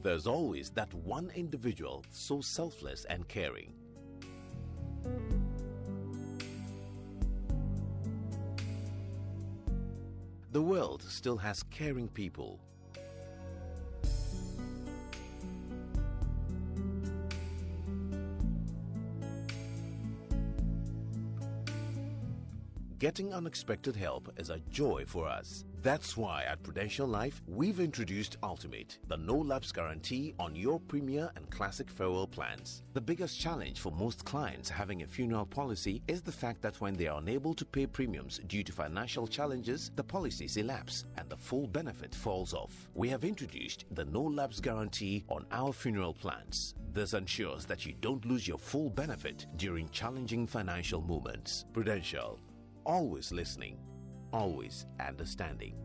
There's always that one individual so selfless and caring. The world still has caring people. Getting unexpected help is a joy for us. That's why at Prudential Life, we've introduced Ultimate, the no-lapse guarantee on your Premier and Classic farewell plans. The biggest challenge for most clients having a funeral policy is the fact that when they are unable to pay premiums due to financial challenges, the policies elapse and the full benefit falls off. We have introduced the no-lapse guarantee on our funeral plans. This ensures that you don't lose your full benefit during challenging financial moments. Prudential. Always listening, always understanding.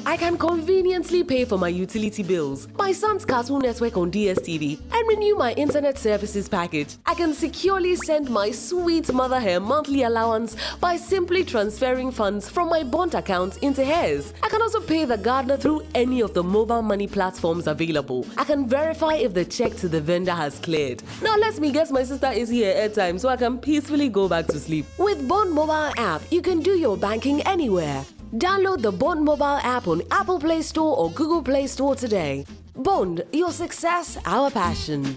I can conveniently pay for my utility bills, my son's Cartoon Network on DSTV, and renew my internet services package. I can securely send my sweet mother her monthly allowance by simply transferring funds from my bond account into hers. I can also pay the gardener through any of the mobile money platforms available. I can verify if the check to the vendor has cleared. Now let me guess my sister is here at time so I can peacefully go back to sleep. With Bond Mobile app, you can do your banking anywhere. Download the Bond Mobile app on Apple Play Store or Google Play Store today. Bond, your success, our passion.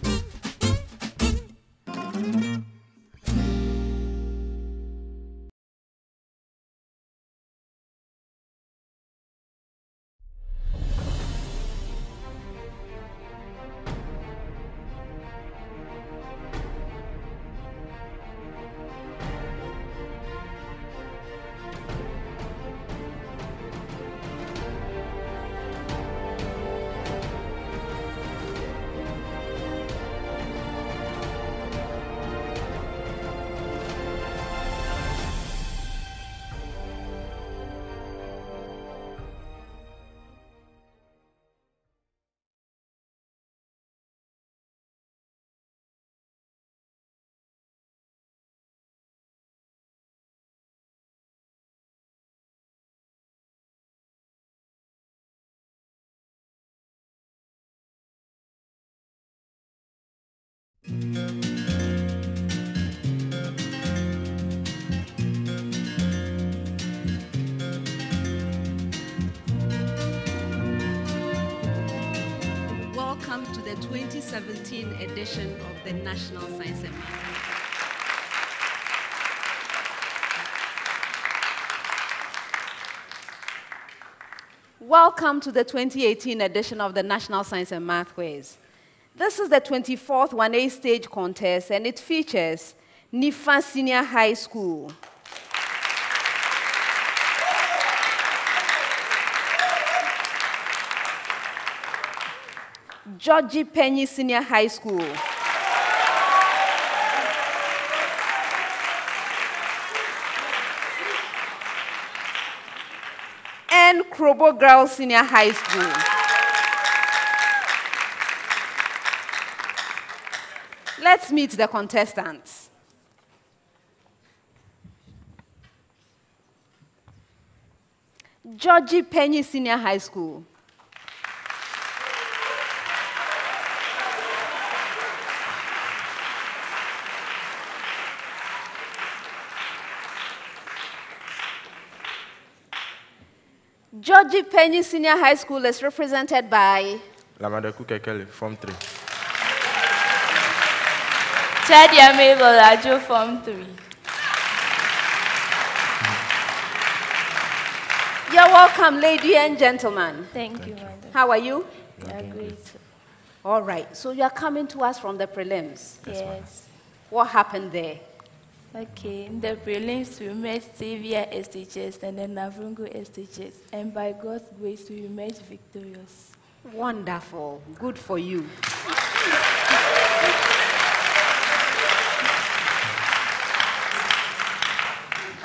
Welcome to the 2017 edition of the National Science and Math. Welcome to the 2018 edition of the National Science and Math Quiz. This is the 24th 1A stage contest, and it features NIFA Senior High School, DZODZE-PENYI Senior High School, and KROBO Girls Senior High School. Let's meet the contestants. DZODZE-PENYI Senior High School. DZODZE-PENYI Senior High School is represented by Lamadeku Kekele, Form 3. Chadia Mabel Ajo, Form 3. You're welcome, ladies and gentlemen. Thank you, madam. How are you? Yeah, great. All right, so you're coming to us from the prelims. Yes. What happened there? Okay, in the prelims we met Xavier SHS and then Navrungo SHS, and by God's grace we emerged victorious. Wonderful. Good for you.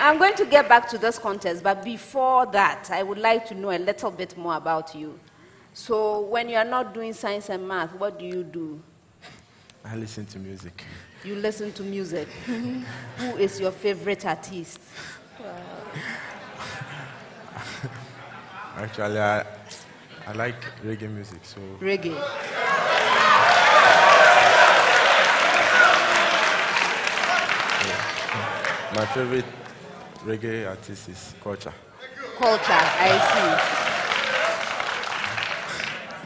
I'm going to get back to this contest, but before that, I would like to know a little bit more about you. So, when you are not doing science and math, what do you do? I listen to music. You listen to music. Who is your favorite artist? Actually, I like reggae music, so... Reggae. Yeah. My favorite reggae artist is Culture. Culture, I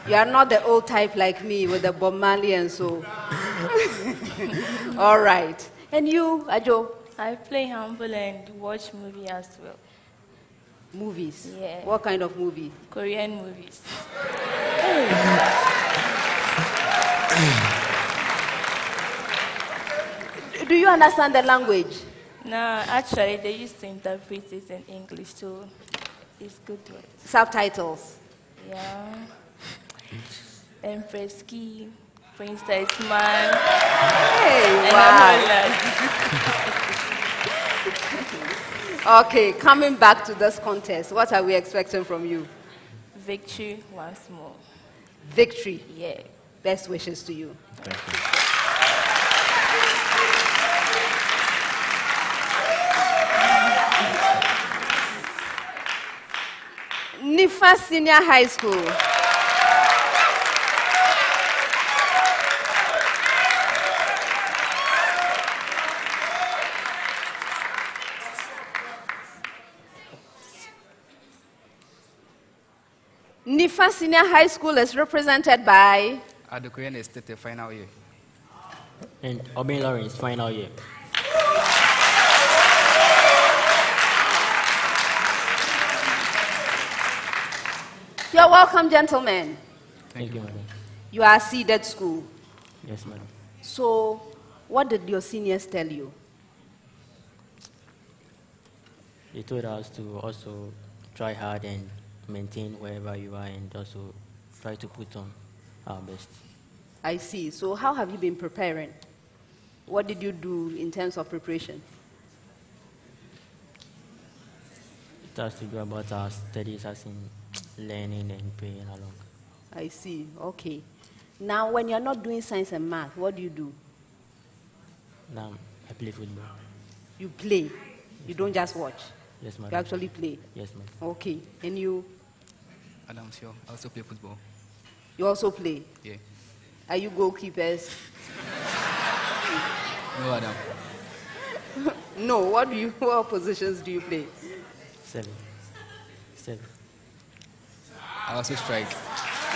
see. You are not the old type like me with the Bob Marley and so. All right. And you, Ajo? I play humble and watch movie as well. Movies? Yeah. What kind of movie? Korean movies. Do you understand the language? No, actually, they used to interpret it in English, so it's good to it. Subtitles? Yeah. Empress Key, Princess Man. Hey, and wow. That. Okay, coming back to this contest, what are we expecting from you? Victory once more. Victory. Yeah. Best wishes to you. Thank you. NIFA Senior High School. NIFA Senior High School is represented by Adekoyen Estate final year. And Obin Lawrence final year. You're welcome, gentlemen. Thank you, madam. You are a seeded school. Yes, madam. So, what did your seniors tell you? They told us to also try hard and maintain wherever you are and also try to put on our best. I see. So, how have you been preparing? What did you do in terms of preparation? It has to do about our studies as in learning and praying along. I see. Okay. Now, when you're not doing science and math, what do you do? Now, I play football. You play. You don't just watch. Yes, You madam. actually play. Yes, madam. Okay. And you? Adam, sure. I also play football. You also play? Yeah. Are you goalkeepers? No, Adam. No. What positions do you play? 7. I also strike.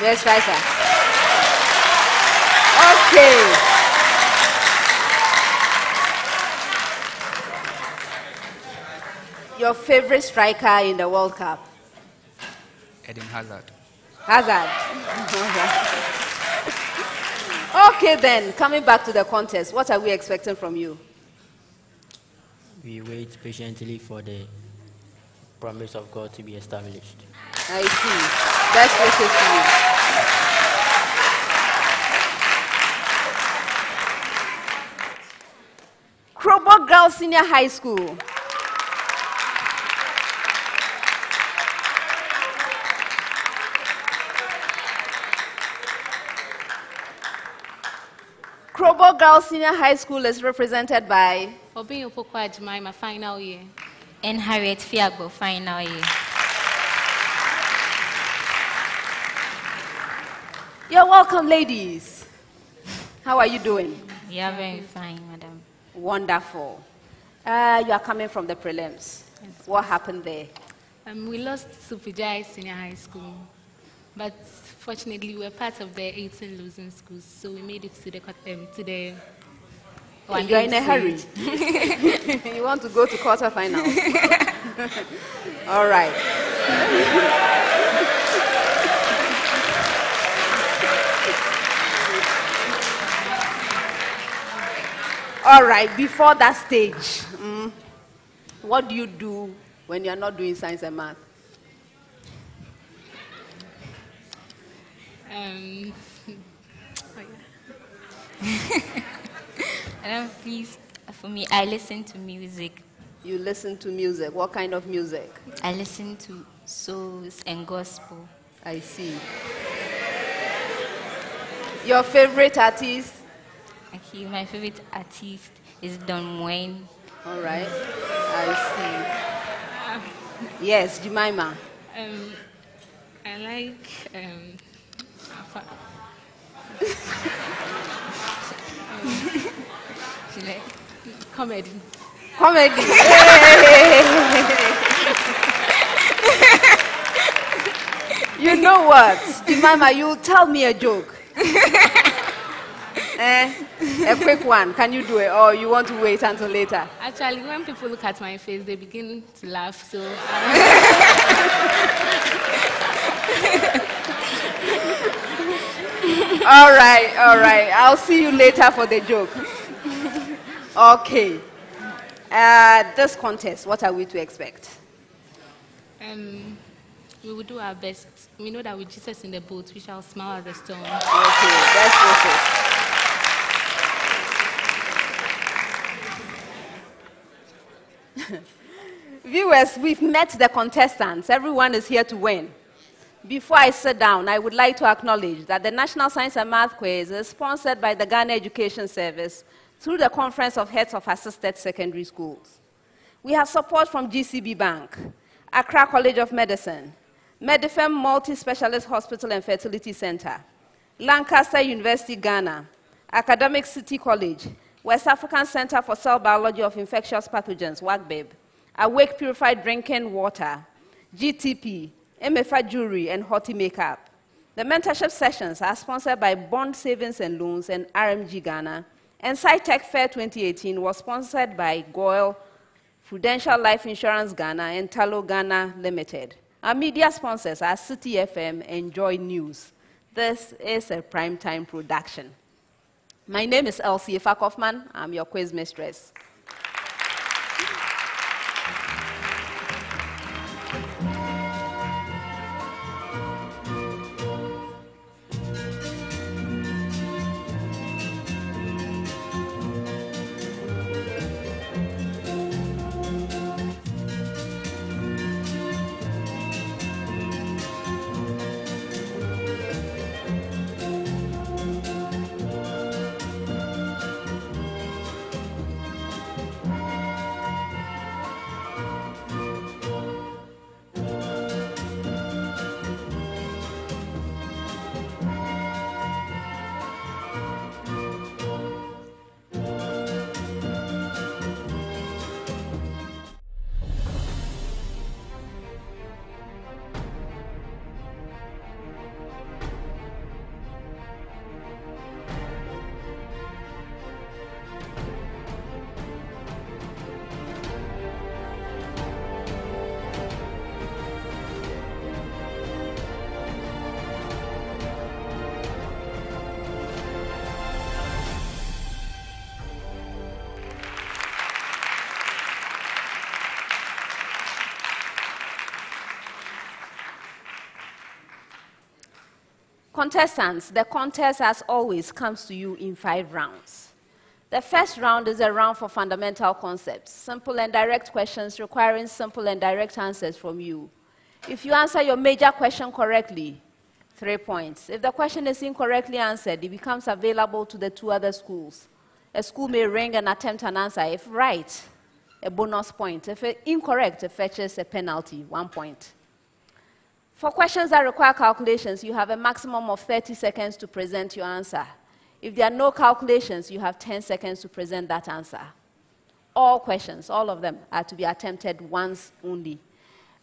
Yes, striker. Okay. Your favorite striker in the World Cup? Eden Hazard. Hazard. Okay then, coming back to the contest, what are we expecting from you? We wait patiently for the promise of God to be established. I see. Best wishes to you. KROBO Girls Senior High School. KROBO Girls Senior High School is represented by Obin Opokwa Jemima final year. And Harriet Fiagbo final year. You're welcome, ladies. How are you doing? You are very fine, madam. Wonderful. You are coming from the prelims. Yes. What happened there? We lost to Pujai Senior High School, but fortunately we were part of the 18 losing schools, so we made it to the Hey, you're in a hurry. You want to go to quarterfinals? All right. All right, before that stage, what do you do when you're not doing science and math? Madam, please, for me, I listen to music. You listen to music. What kind of music? I listen to souls and gospel. I see. Your favorite artist? Okay, my favorite artist is Don Wayne. All right. I see. Yes, Jemima. I like She like comedy. Comedy. You know what? Jemima, you tell me a joke. A quick one. Can you do it? Or you want to wait until later? Actually, when people look at my face, they begin to laugh. So. All right, all right. I'll see you later for the joke. Okay. This contest, what are we to expect? We will do our best. We know that with Jesus in the boat, we shall smile at the storm. Okay, that's it. Viewers, we've met the contestants. Everyone is here to win. Before I sit down, I would like to acknowledge that the National Science and Math Quiz is sponsored by the Ghana Education Service through the Conference of Heads of Assisted Secondary Schools. We have support from GCB Bank, Accra College of Medicine, Medifem Multi-Specialist Hospital and Fertility Center, Lancaster University, Ghana, Academic City College, West African Center for Cell Biology of Infectious Pathogens, WACBIB, Awake Purified Drinking Water, GTP, MFA Jewelry, and Hoti Makeup. The mentorship sessions are sponsored by Bond Savings and Loans and RMG Ghana, and SciTech Fair 2018 was sponsored by Goyle, Prudential Life Insurance Ghana, and Talo Ghana Limited. Our media sponsors are City FM and Joy News. This is a primetime production. My name is Elsie Kaufman. I'm your quiz mistress. Contestants, the contest, as always, comes to you in 5 rounds. The first round is a round for fundamental concepts, simple and direct questions requiring simple and direct answers from you. If you answer your major question correctly, 3 points. If the question is incorrectly answered, it becomes available to the 2 other schools. A school may ring and attempt an answer. If right, a bonus point. If incorrect, it fetches a penalty, 1 point. For questions that require calculations, you have a maximum of 30 seconds to present your answer. If there are no calculations, you have 10 seconds to present that answer. All questions, all of them, are to be attempted once only.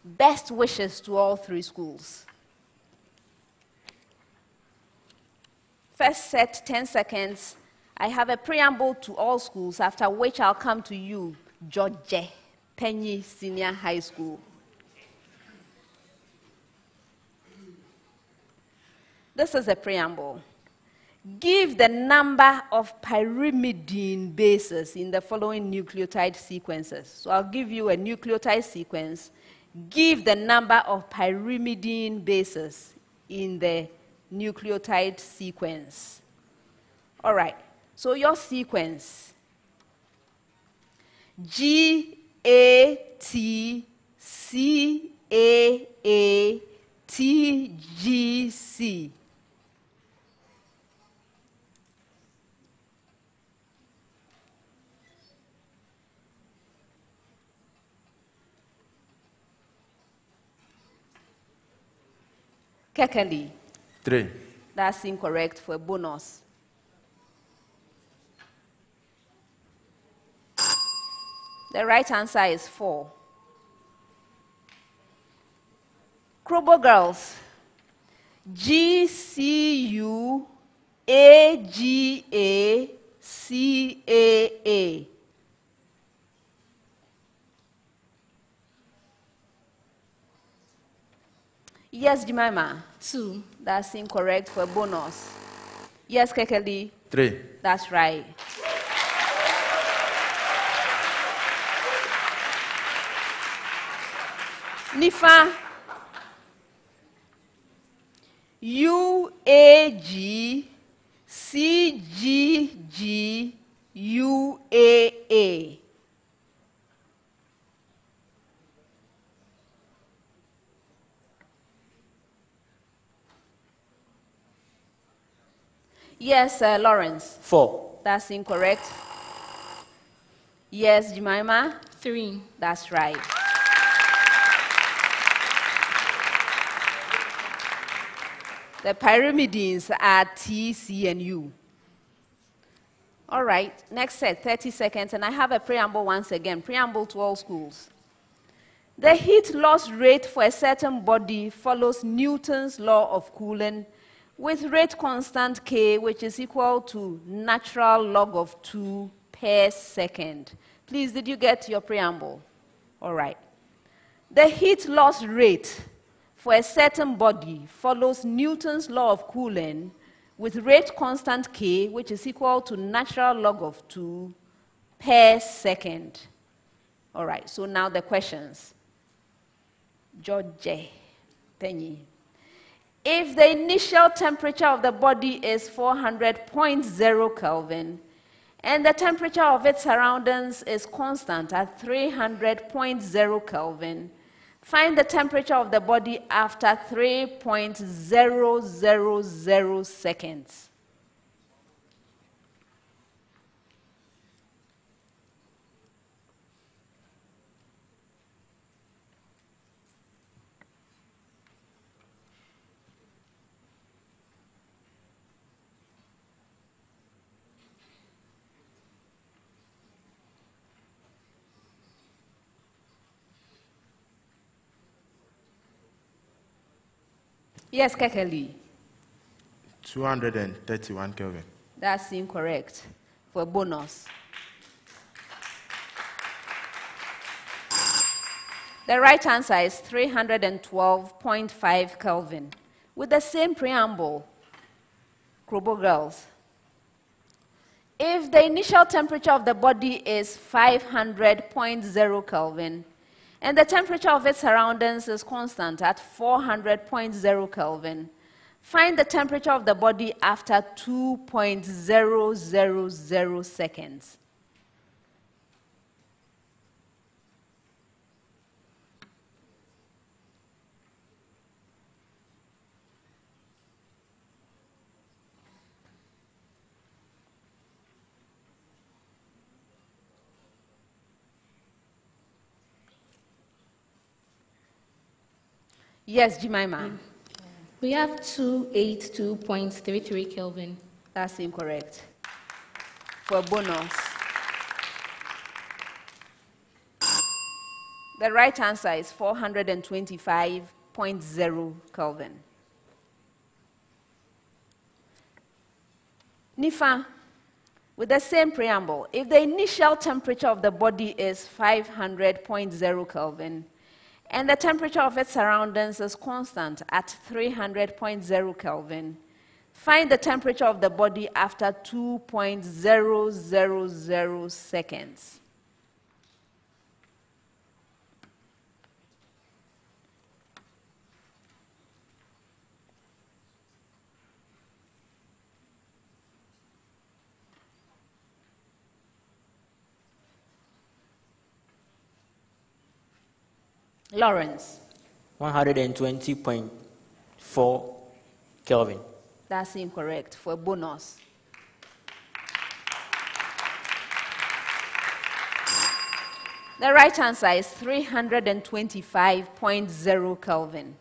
Best wishes to all 3 schools. First set, 10 seconds. I have a preamble to all schools, after which I'll come to you, DZODZE-PENYI Senior High School. This is a preamble. Give the number of pyrimidine bases in the following nucleotide sequences. So I'll give you a nucleotide sequence. Give the number of pyrimidine bases in the nucleotide sequence. All right, so your sequence, GATCAATGC. Kekeli. 3. That's incorrect for a bonus. The right answer is 4. KROBO girls, GCUAGACAA. Yes, Jemima. 2. That's incorrect for a bonus. Yes, Kekeli. 3. That's right. NIFA, UAGCGGUAA. Yes, Lawrence. 4. That's incorrect. Yes, Jemima. 3. That's right. The pyrimidines are T, C, and U. All right, next set, 30 seconds, and I have a preamble once again, preamble to all schools. The heat loss rate for a certain body follows Newton's law of cooling with rate constant K, which is equal to natural log of 2 per second. Please, did you get your preamble? All right. The heat loss rate for a certain body follows Newton's law of cooling with rate constant K, which is equal to natural log of 2 per second. All right, so now the questions. DZODZE-PENYI. If the initial temperature of the body is 400.0 Kelvin, and the temperature of its surroundings is constant at 300.0 Kelvin, find the temperature of the body after 3.000 seconds. Yes, Kekeli. 231 Kelvin. That's incorrect for a bonus. The right answer is 312.5 Kelvin. With the same preamble, KROBO girls. If the initial temperature of the body is 500.0 Kelvin, and the temperature of its surroundings is constant at 400.0 Kelvin, find the temperature of the body after 2.000 seconds. Yes, Jemima. We have 282.33 Kelvin. That's incorrect. For a bonus. The right answer is 425.0 Kelvin. NIFA, with the same preamble, if the initial temperature of the body is 500.0 Kelvin, and the temperature of its surroundings is constant at 300.0 Kelvin, find the temperature of the body after 2.000 seconds. Lawrence. 120.4 Kelvin. That's incorrect for a bonus. The right answer is 325.0 Kelvin.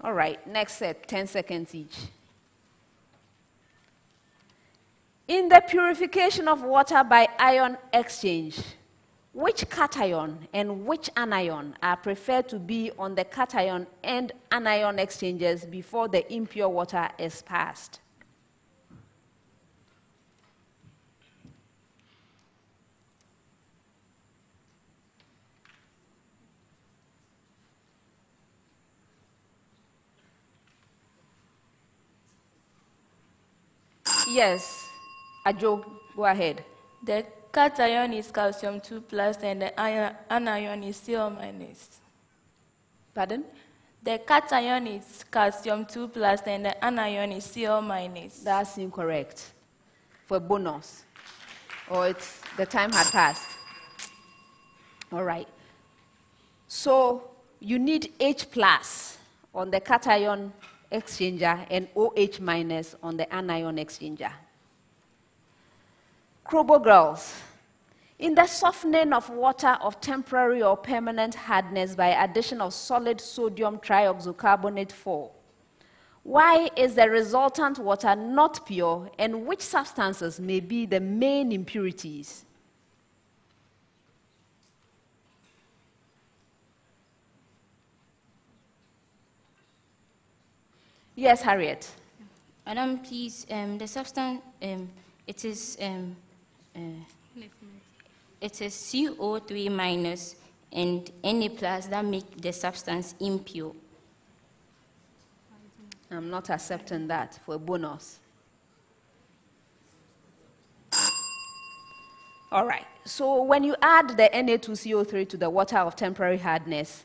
All right, next set, 10 seconds each. In the purification of water by ion exchange, which cation and which anion are preferred to be on the cation and anion exchanges before the impure water is passed? Yes, Ajo, go ahead. The cation is calcium 2 plus and the anion is CO minus. Pardon? The cation is calcium 2 plus and the anion is CO minus. That's incorrect for bonus. Or the time had passed. All right. So you need H plus on the cation exchanger and OH minus on the anion exchanger. KROBO girls, in the softening of water of temporary or permanent hardness by addition of solid sodium trioxocarbonate 4, why is the resultant water not pure, and which substances may be the main impurities? Yes, Harriet. Madam, please, the substance, it is CO3 minus and Na plus that make the substance impure. I'm not accepting that for a bonus. All right. So when you add the Na2CO3 to the water of temporary hardness,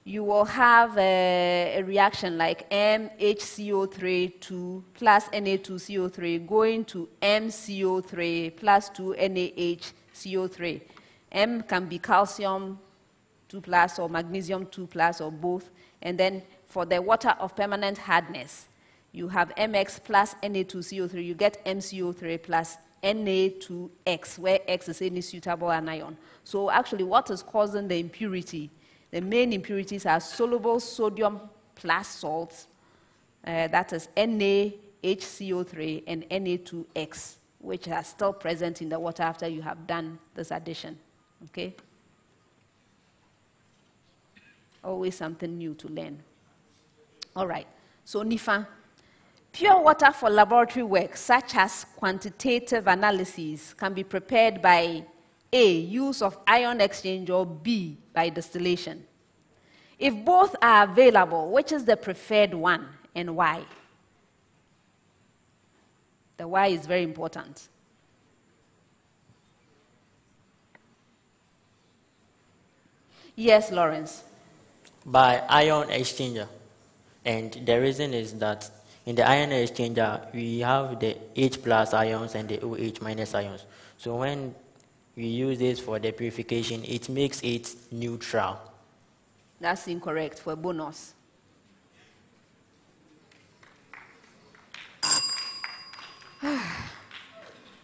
you will have a reaction like MHCO3 plus Na2CO3 going to MCO3 plus 2 NaHCO3. M can be calcium 2 plus or magnesium 2 plus or both. And then for the water of permanent hardness, you have MX plus Na2CO3. You get MCO3 plus Na2X, where X is any suitable anion. So actually, what is causing the impurity? The main impurities are soluble sodium plus salts, that is NaHCO3 and Na2X, which are still present in the water after you have done this addition. Okay? Always something new to learn. All right. So NIFA, pure water for laboratory work, such as quantitative analyses, can be prepared by A, use of ion exchange, or B, by distillation. If both are available, which is the preferred one and why? The why is very important. Yes, Lawrence. By ion exchanger. And the reason is that in the ion exchanger, we have the H plus ions and the OH minus ions. So when we use this for the purification, it makes it neutral. That's incorrect for a bonus.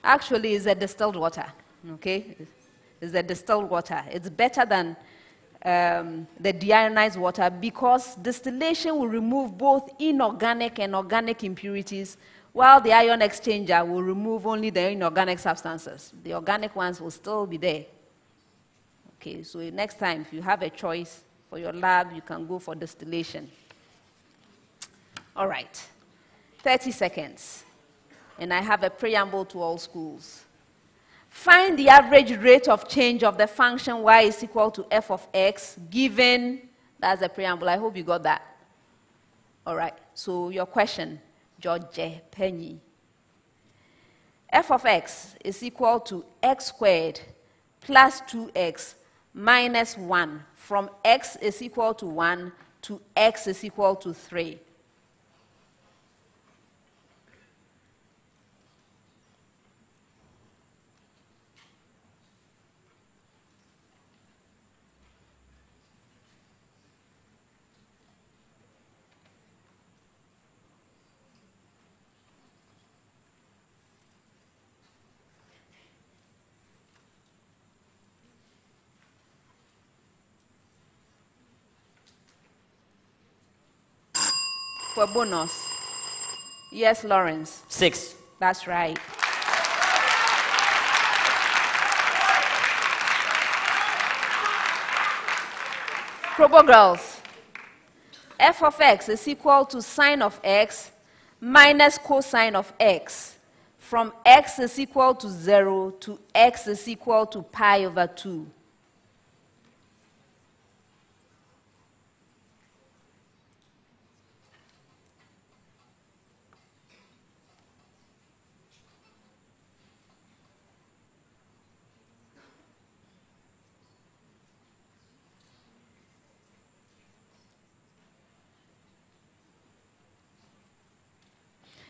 Actually, it's a distilled water, okay? It's a distilled water. It's better than the deionized water because distillation will remove both inorganic and organic impurities, while the ion exchanger will remove only the inorganic substances. The organic ones will still be there. Okay, so next time, if you have a choice for your lab, you can go for distillation. All right, 30 seconds. And I have a preamble to all schools. Find the average rate of change of the function y is equal to f of x given, that's the preamble. I hope you got that. All right, so your question, DZODZE-PENYI. F of x is equal to x squared plus 2x minus 1 from x is equal to 1 to x is equal to 3. For bonus. Yes, Lawrence. 6. That's right. KROBO girls. F of x is equal to sine of x minus cosine of x. From x is equal to 0 to x is equal to pi over 2.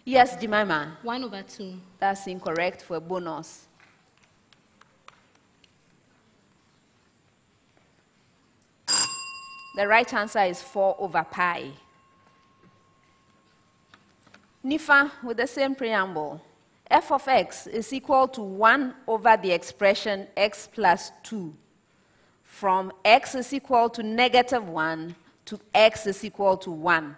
Yes, Jemima. 1/2. That's incorrect for a bonus. The right answer is 4/pi. NIFA with the same preamble. F of x is equal to 1 over the expression x plus 2. From x is equal to -1 to x is equal to 1.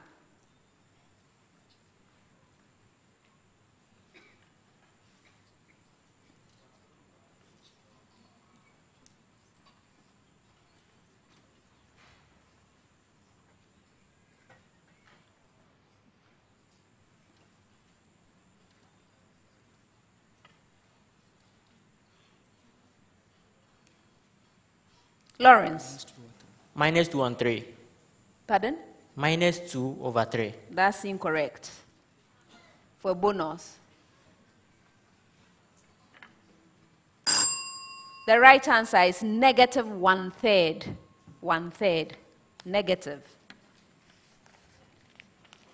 Lawrence. -2/3. Pardon? -2/3. That's incorrect. For bonus. The right answer is -1/3. 1/3. Negative.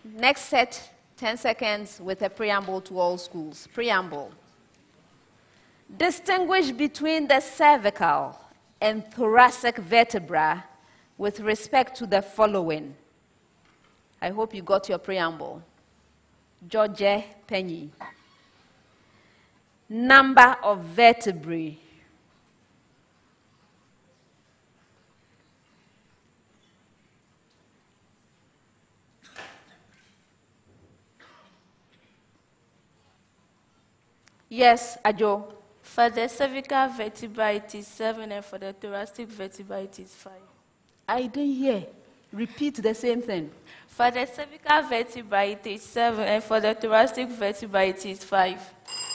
Next set, 10 seconds with a preamble to all schools. Preamble. Distinguish between the cervical and thoracic vertebra with respect to the following. I hope you got your preamble. DZODZE-PENYI. Number of vertebrae. Yes, Ajo. For the cervical vertebra, it is 7, and for the thoracic vertebra, it is 5. I didn't hear. Repeat the same thing. For the cervical vertebra, it is 7, and for the thoracic vertebra, it is 5.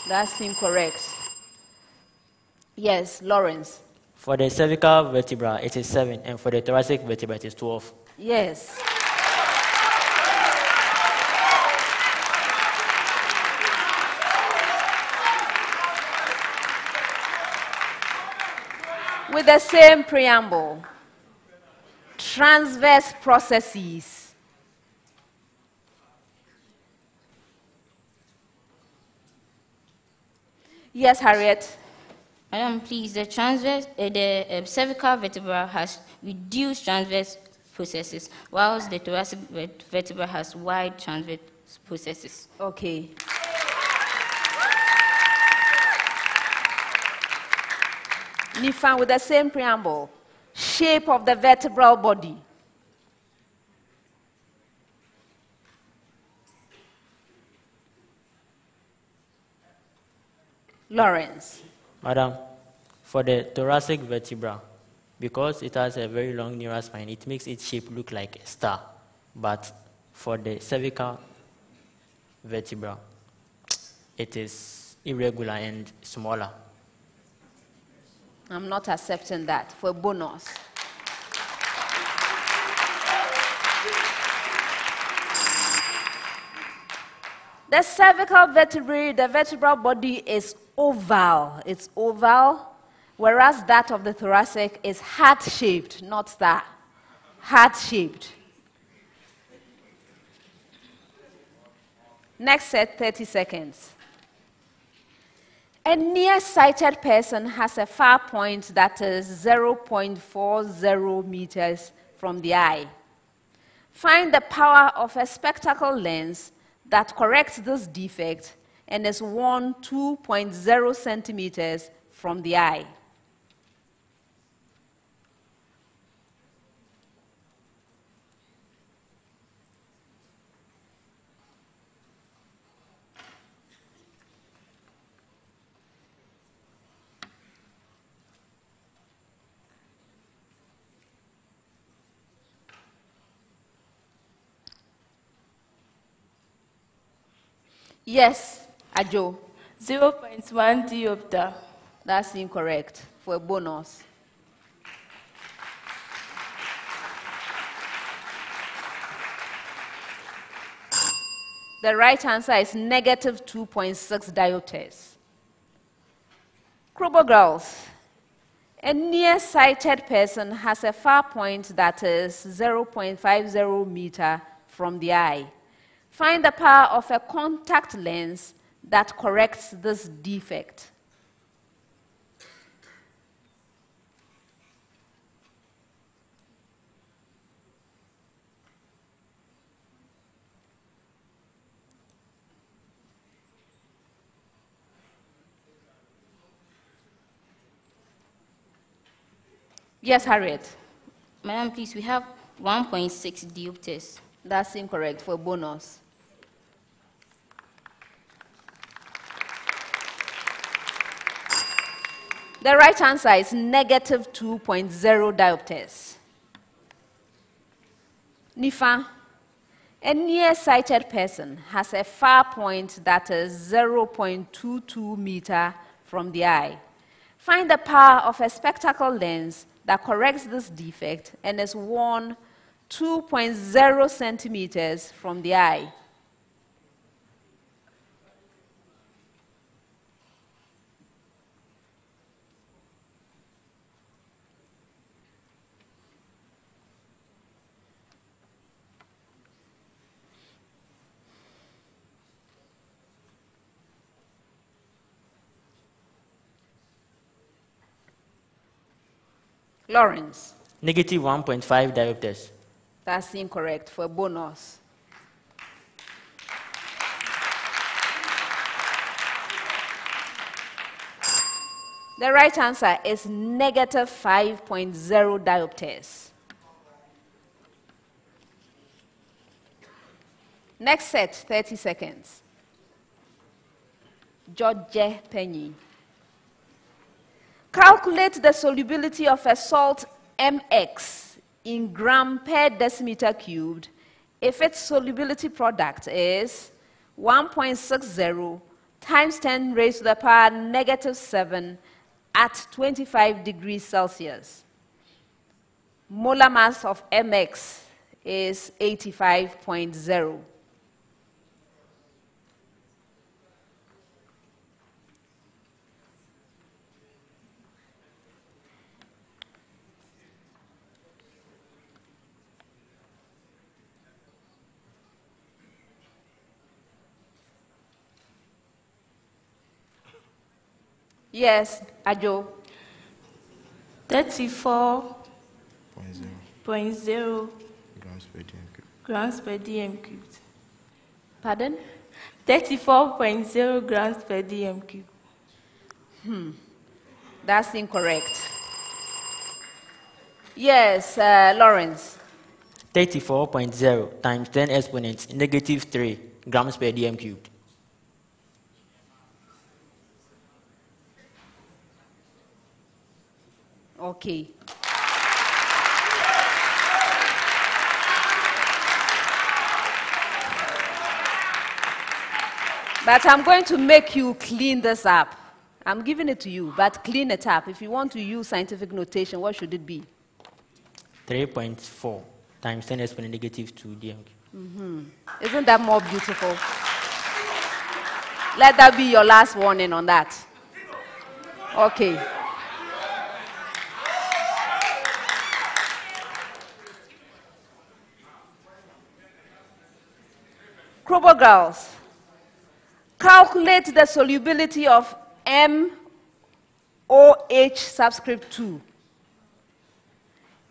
That's incorrect. Yes, Lawrence. For the cervical vertebra, it is 7, and for the thoracic vertebra, it is 12. Yes. With the same preamble. Transverse processes. Yes, Harriet. Please, the cervical vertebra has reduced transverse processes, whilst the thoracic vertebra has wide transverse processes. Okay. NIFA with the same preamble. Shape of the vertebral body. Lawrence. Madam, for the thoracic vertebra, because it has a very long neural spine, it makes its shape look like a star. But for the cervical vertebra, it is irregular and smaller. I'm not accepting that for a bonus. The cervical vertebrae, the vertebral body is oval. It's oval, whereas that of the thoracic is heart-shaped, not star. Heart-shaped. Next set, 30 seconds. A nearsighted person has a far point that is 0.40 meters from the eye. Find the power of a spectacle lens that corrects this defect and is worn 2.0 centimeters from the eye. Yes, Ajo. 0.1 diopter. That's incorrect for a bonus. The right answer is negative 2.6 diopters. KROBO girls, a nearsighted person has a far point that is 0.50 meter from the eye. Find the power of a contact lens that corrects this defect. Yes, Harriet. Madam, please, we have 1.6 diopters. That's incorrect for bonus. The right answer is negative 2.0 diopters. NIFA, a nearsighted person has a far point that is 0.22 meter from the eye. Find the power of a spectacle lens that corrects this defect and is worn 2.0 centimeters from the eye. Lawrence. Negative 1.5 diopters. That's incorrect for a bonus. The right answer is negative 5.0 diopters. Next set, 30 seconds. DZODZE-PENYI. Calculate the solubility of a salt MX in gram per decimeter cubed if its solubility product is 1.60 times 10 raised to the power negative 7 at 25 degrees Celsius. Molar mass of MX is 85.0. Yes, Ajo. 34.0 grams per dm cubed. Pardon? 34.0 grams per dm cubed. That's incorrect. Yes, Lawrence. 34.0 times 10 exponents negative 3 grams per dm cubed. Okay. But I'm going to make you clean this up. I'm giving it to you, but clean it up. If you want to use scientific notation, what should it be? 3.4 times 10 exponent negative 2 dm cubed. Isn't that more beautiful? Let that be your last warning on that. Okay. KROBO girls, calculate the solubility of MOH subscript 2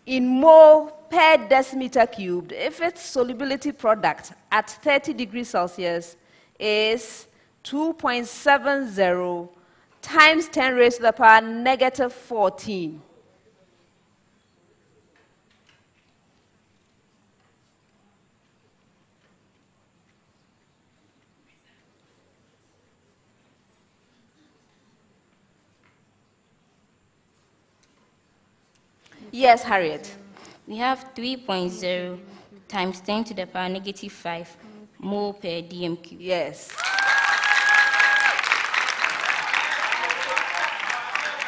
in mole per decimeter cubed if its solubility product at 30 degrees Celsius is 2.70 times 10 raised to the power negative 14. Yes, Harriet. We have 3.0 times 10 to the power negative 5 mole per dm cubed. Yes.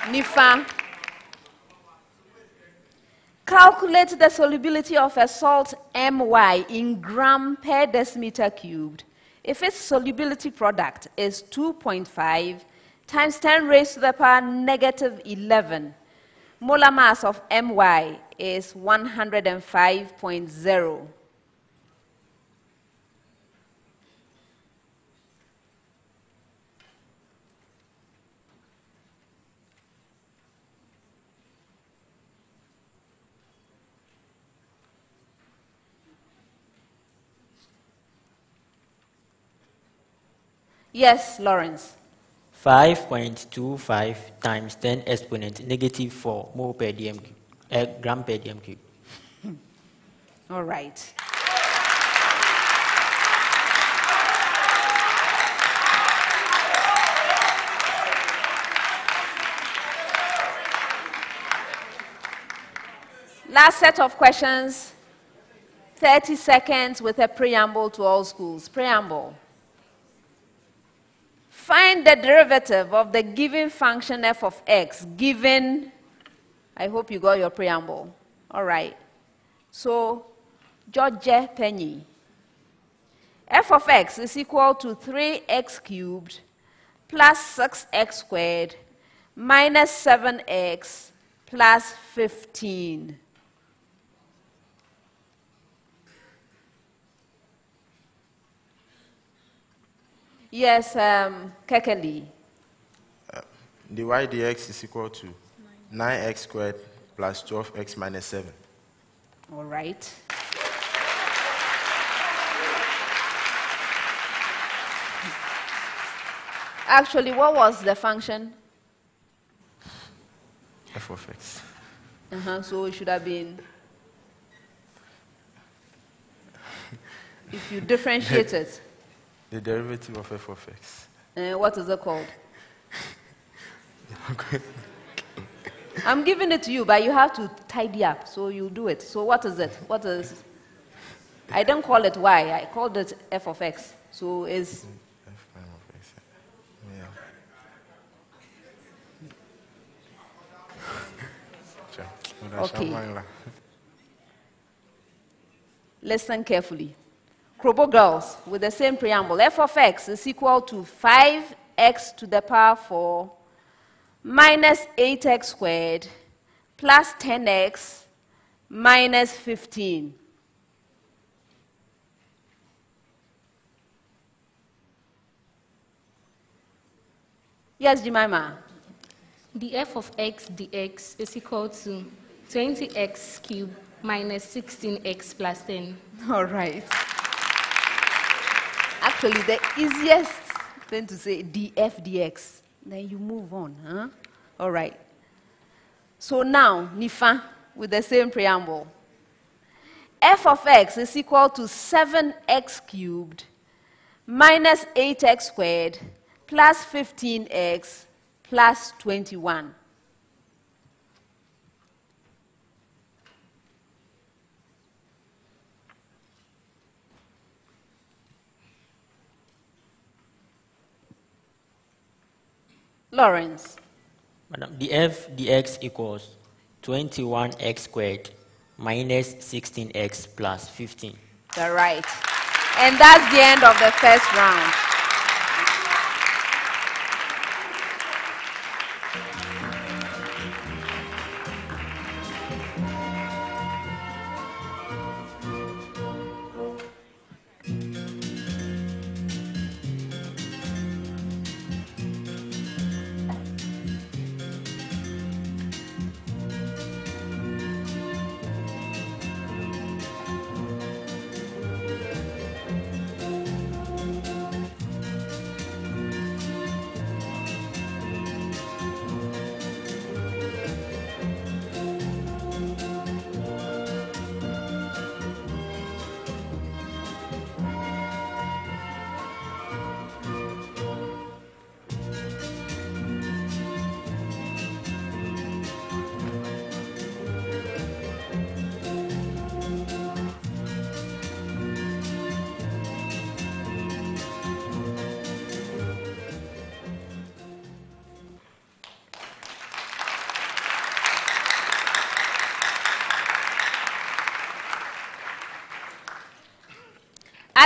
NIFA. Calculate the solubility of a salt My in gram per decimeter cubed if its solubility product is 2.5 times 10 raised to the power negative 11. Molar mass of My is 105.0. Yes, Lawrence. 5.25 times 10 exponent negative 4 mole per dm cube, gram per dm cube. All right. Last set of questions, 30 seconds with a preamble to all schools. Preamble. Find the derivative of the given function f of x given, I hope you got your preamble. All right. So, DZODZE-PENYI. F of x is equal to 3x cubed plus 6x squared minus 7x plus 15. Yes, Kekeli. The y dx is equal to 9x squared plus 12x minus 7. All right. Actually, what was the function? F of x. So it should have been, if you differentiate it. The derivative of f of x. What is it called? I'm giving it to you, but you have to tidy up, so you do it. So what is it? What is? I don't call it y. I called it f of x. So it's F prime of x. Yeah. okay. Listen carefully. KROBO girls, with the same preamble, f of x is equal to 5x to the power 4 minus 8x squared plus 10x minus 15. Yes, Jemima. The f of x dx is equal to 20x cubed minus 16x plus 10. All right. Actually, the easiest thing to say, df dx. Then you move on. Huh? All right. So now, NIFA, with the same preamble. F of x is equal to 7x cubed minus 8x squared plus 15x plus 21. Lawrence. Madam, the f dx equals 21x squared minus 16x plus 15. All right. And that's the end of the first round.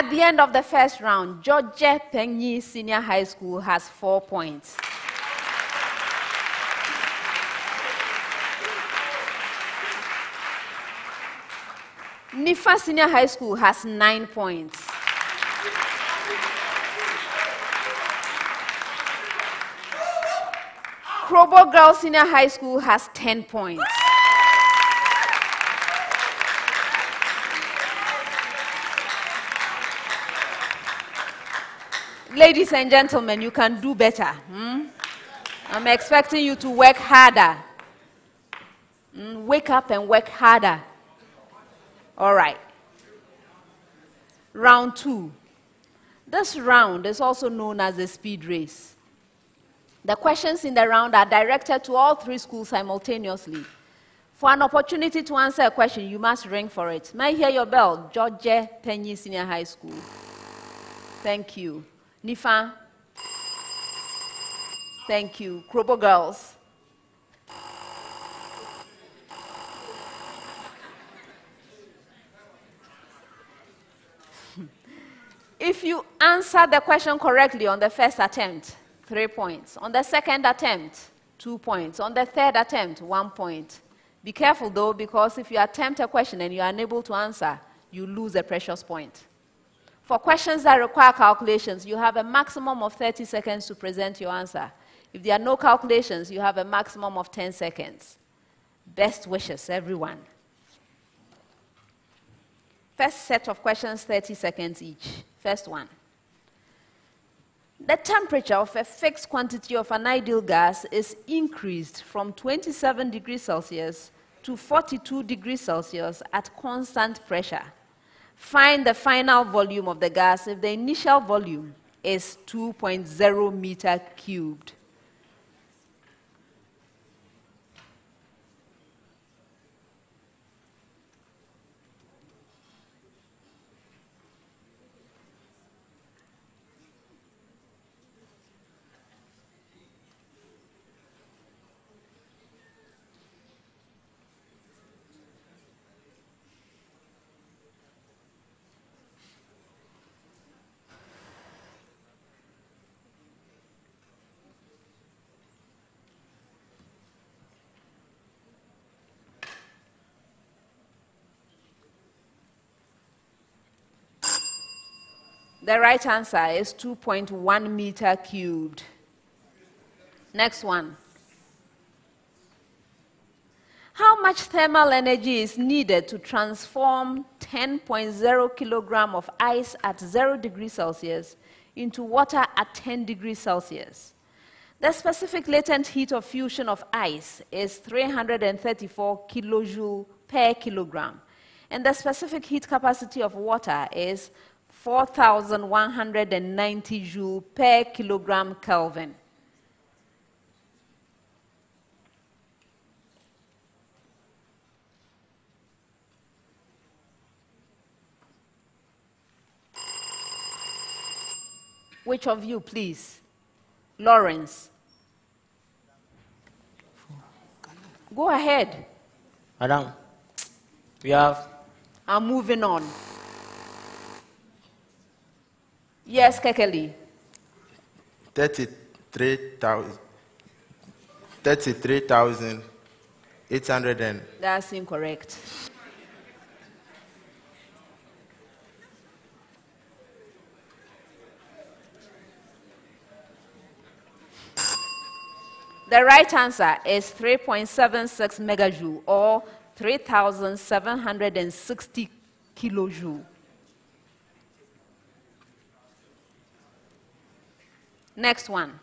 At the end of the first round, DZODZE-PENYI Senior High School has 4 points. NIFA Senior High School has 9 points. KROBO Girls Senior High School has 10 points. Ladies and gentlemen, you can do better. I'm expecting you to work harder. Wake up and work harder. All right. Round 2. This round is also known as a speed race. The questions in the round are directed to all 3 schools simultaneously. For an opportunity to answer a question, you must ring for it. May I hear your bell? DZODZE-PENYI Senior High School. Thank you. NIFA. Thank you. KROBO Girls. If you answer the question correctly on the first attempt, 3 points. On the second attempt, 2 points. On the third attempt, 1 point. Be careful though, because if you attempt a question and you are unable to answer, you lose a precious point. For questions that require calculations, you have a maximum of 30 seconds to present your answer. If there are no calculations, you have a maximum of 10 seconds. Best wishes, everyone. First set of questions, 30 seconds each. First one. The temperature of a fixed quantity of an ideal gas is increased from 27 degrees Celsius to 42 degrees Celsius at constant pressure. Find the final volume of the gas if the initial volume is 2.0 meter cubed. The right answer is 2.1 meter cubed. Next one. How much thermal energy is needed to transform 10.0 kilogram of ice at 0 degrees Celsius into water at 10 degrees Celsius? The specific latent heat of fusion of ice is 334 kilojoule per kilogram, and the specific heat capacity of water is 4,190 joule per kilogram Kelvin. Which of you, please? Lawrence. Go ahead. Madam, we have... I'm moving on. Yes, Kekeli. 33,800 and... That's incorrect. The right answer is 3.76 megajoule, or 3,760 kilojoule. Next one.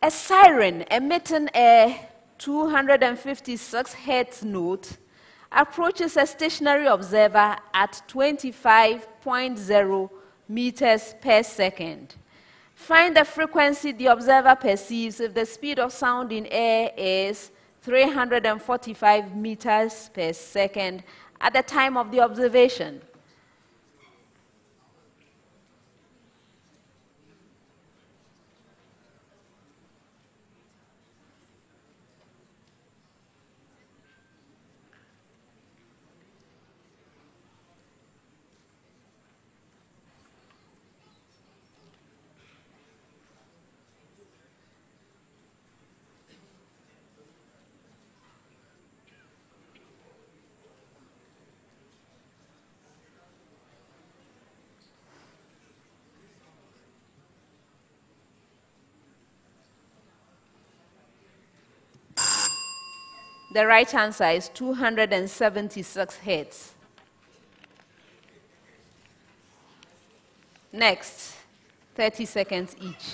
A siren emitting a 256 hertz note approaches a stationary observer at 25.0 meters per second. Find the frequency the observer perceives if the speed of sound in air is 345 meters per second at the time of the observation. The right answer is 276 heads. Next, 30 seconds each.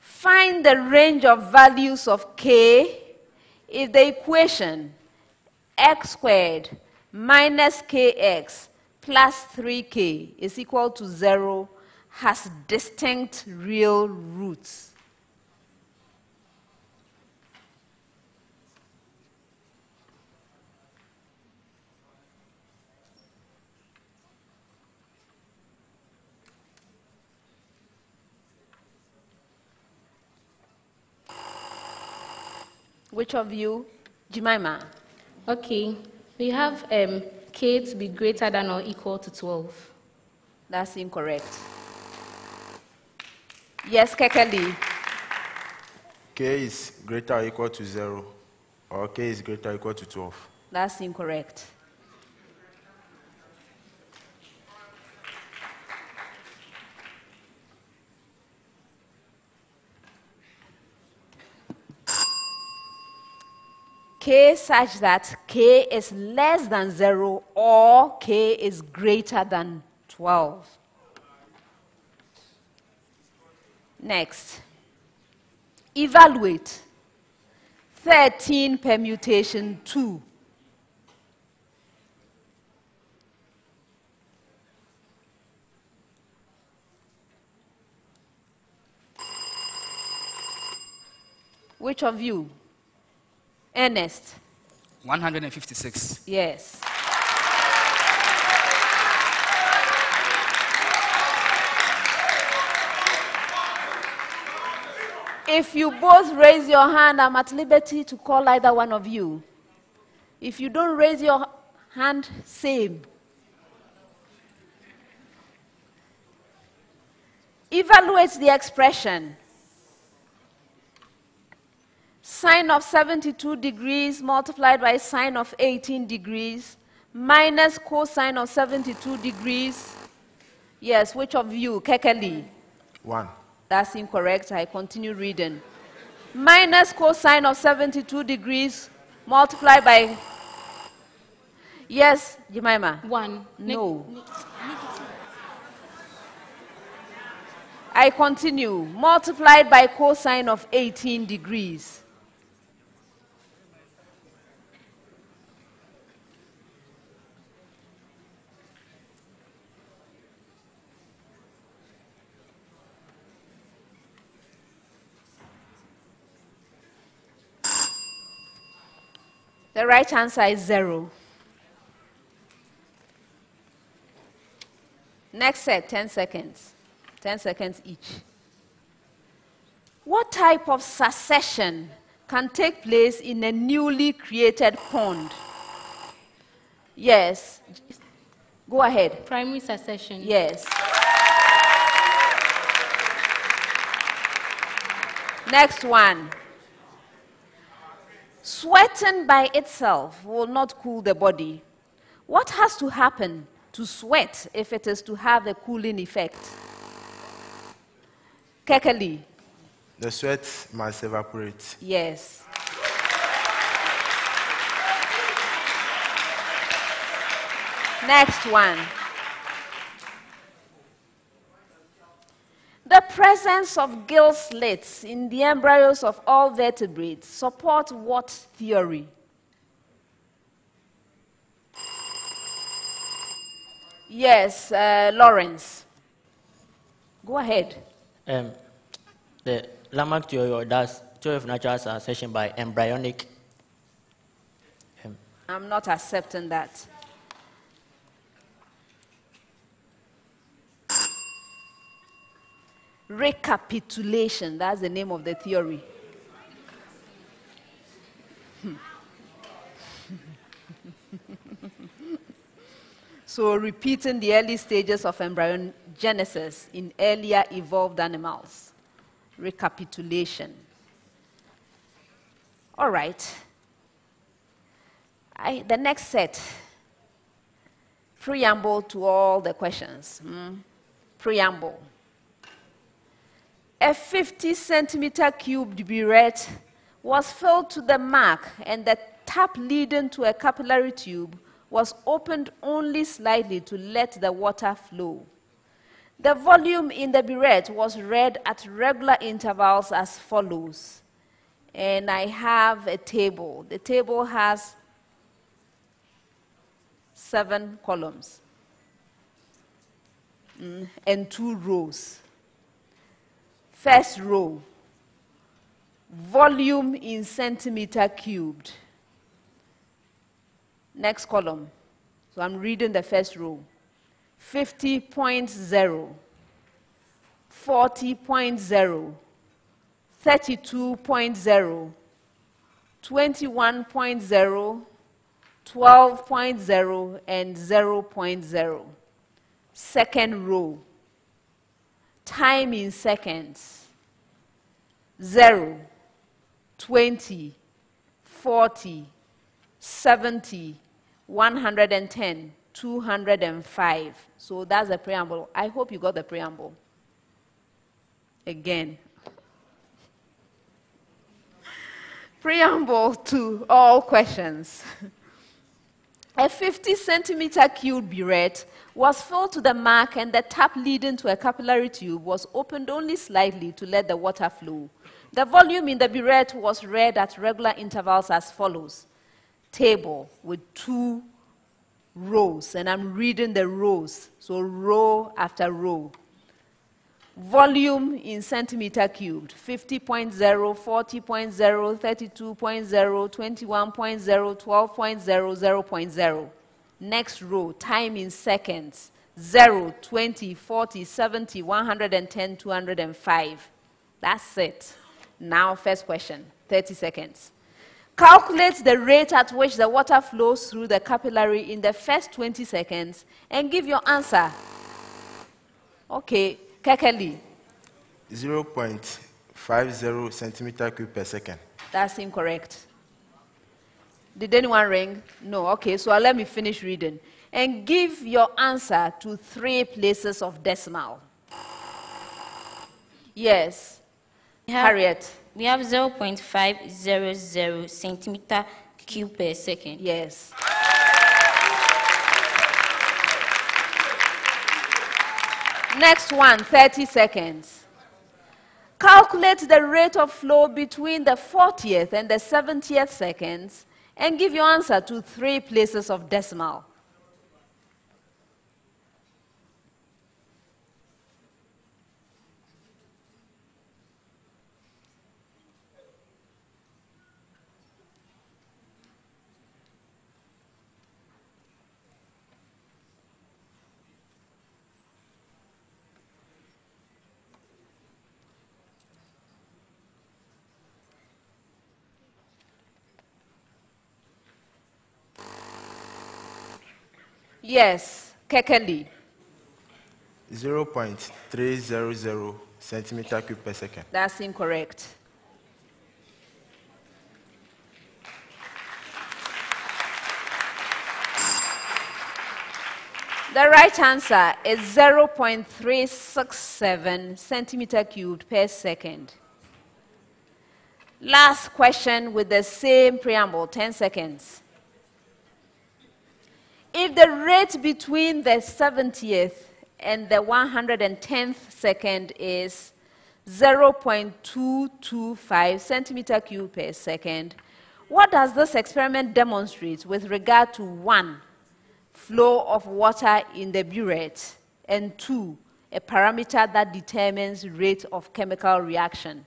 Find the range of values of k if the equation x squared minus kx plus 3k is equal to 0 has distinct real roots. Which of you? Jemima. Okay. We have k to be greater than or equal to 12. That's incorrect. Yes, Kekeli. K is greater or equal to 0, or k is greater or equal to 12. That's incorrect. K such that k is less than 0 or k is greater than 12. Next, evaluate 13 permutation 2. Which of you? Ernest. 156. Yes. If you both raise your hand, I'm at liberty to call either one of you. If you don't raise your hand, same. Evaluate the expression. Sine of 72 degrees multiplied by sine of 18 degrees minus cosine of 72 degrees. Yes, which of you? Kekeli. 1. That's incorrect. I continue reading. Minus cosine of 72 degrees multiplied by... Yes, Jemima. 1. No. I continue. Multiplied by cosine of 18 degrees. The right answer is 0. Next set, 10 seconds. 10 seconds each. What type of succession can take place in a newly created pond? Yes. Go ahead. Primary succession. Yes. Next one. Sweating by itself will not cool the body. What has to happen to sweat if it is to have a cooling effect? Kekeli. The sweat must evaporate. Yes. Next one. The presence of gill slits in the embryos of all vertebrates support what theory? Yes, Lawrence. Go ahead. The Lamarck theory, or that's theory of natural succession by embryonic. I'm not accepting that. Recapitulation, that's the name of the theory. So repeating the early stages of embryogenesis in earlier evolved animals. Recapitulation. All right. The next set. Preamble to all the questions. Preamble. A 50 centimeter cubed burette was filled to the mark and the tap leading to a capillary tube was opened only slightly to let the water flow. The volume in the burette was read at regular intervals as follows. And I have a table. The table has 7 columns and 2 rows. First row, volume in centimeter cubed. Next column. So I'm reading the first row. 50.0, 40.0, 32.0, 21.0, 12.0, and 0.0. Second row. Time in seconds. 0, 20, 40, 70, 110, 205. So that's the preamble. I hope you got the preamble. Again. Preamble to all questions. A 50 centimeter cube burette was filled to the mark and the tap leading to a capillary tube was opened only slightly to let the water flow. The volume in the burette was read at regular intervals as follows. Table with 2 rows, and I'm reading the rows, so row after row. Volume in centimeter cubed, 50.0, 40.0, 32.0, 21.0, 12.0, 0.0. Next row, time in seconds, 0, 20, 40, 70, 110, 205. That's it. Now, first question, 30 seconds. Calculate the rate at which the water flows through the capillary in the first 20 seconds and give your answer. Okay, Kekeli. 0.50 centimeter cube per second. That's incorrect. Did anyone ring? No. Okay, so let me finish reading. And give your answer to 3 places of decimal. Yes. Harriet. We have 0.500 centimeter cube per second. Yes. Next one, 30 seconds. Calculate the rate of flow between the 40th and the 70th seconds and give your answer to 3 places of decimal. Yes, Kekeli. 0.300 centimeter cube per second. That's incorrect. The right answer is 0.367 centimeter cubed per second. Last question with the same preamble, 10 seconds. If the rate between the 70th and the 110th second is 0.225 centimeter cube per second, what does this experiment demonstrate with regard to 1, flow of water in the burette, and 2, a parameter that determines rate of chemical reaction?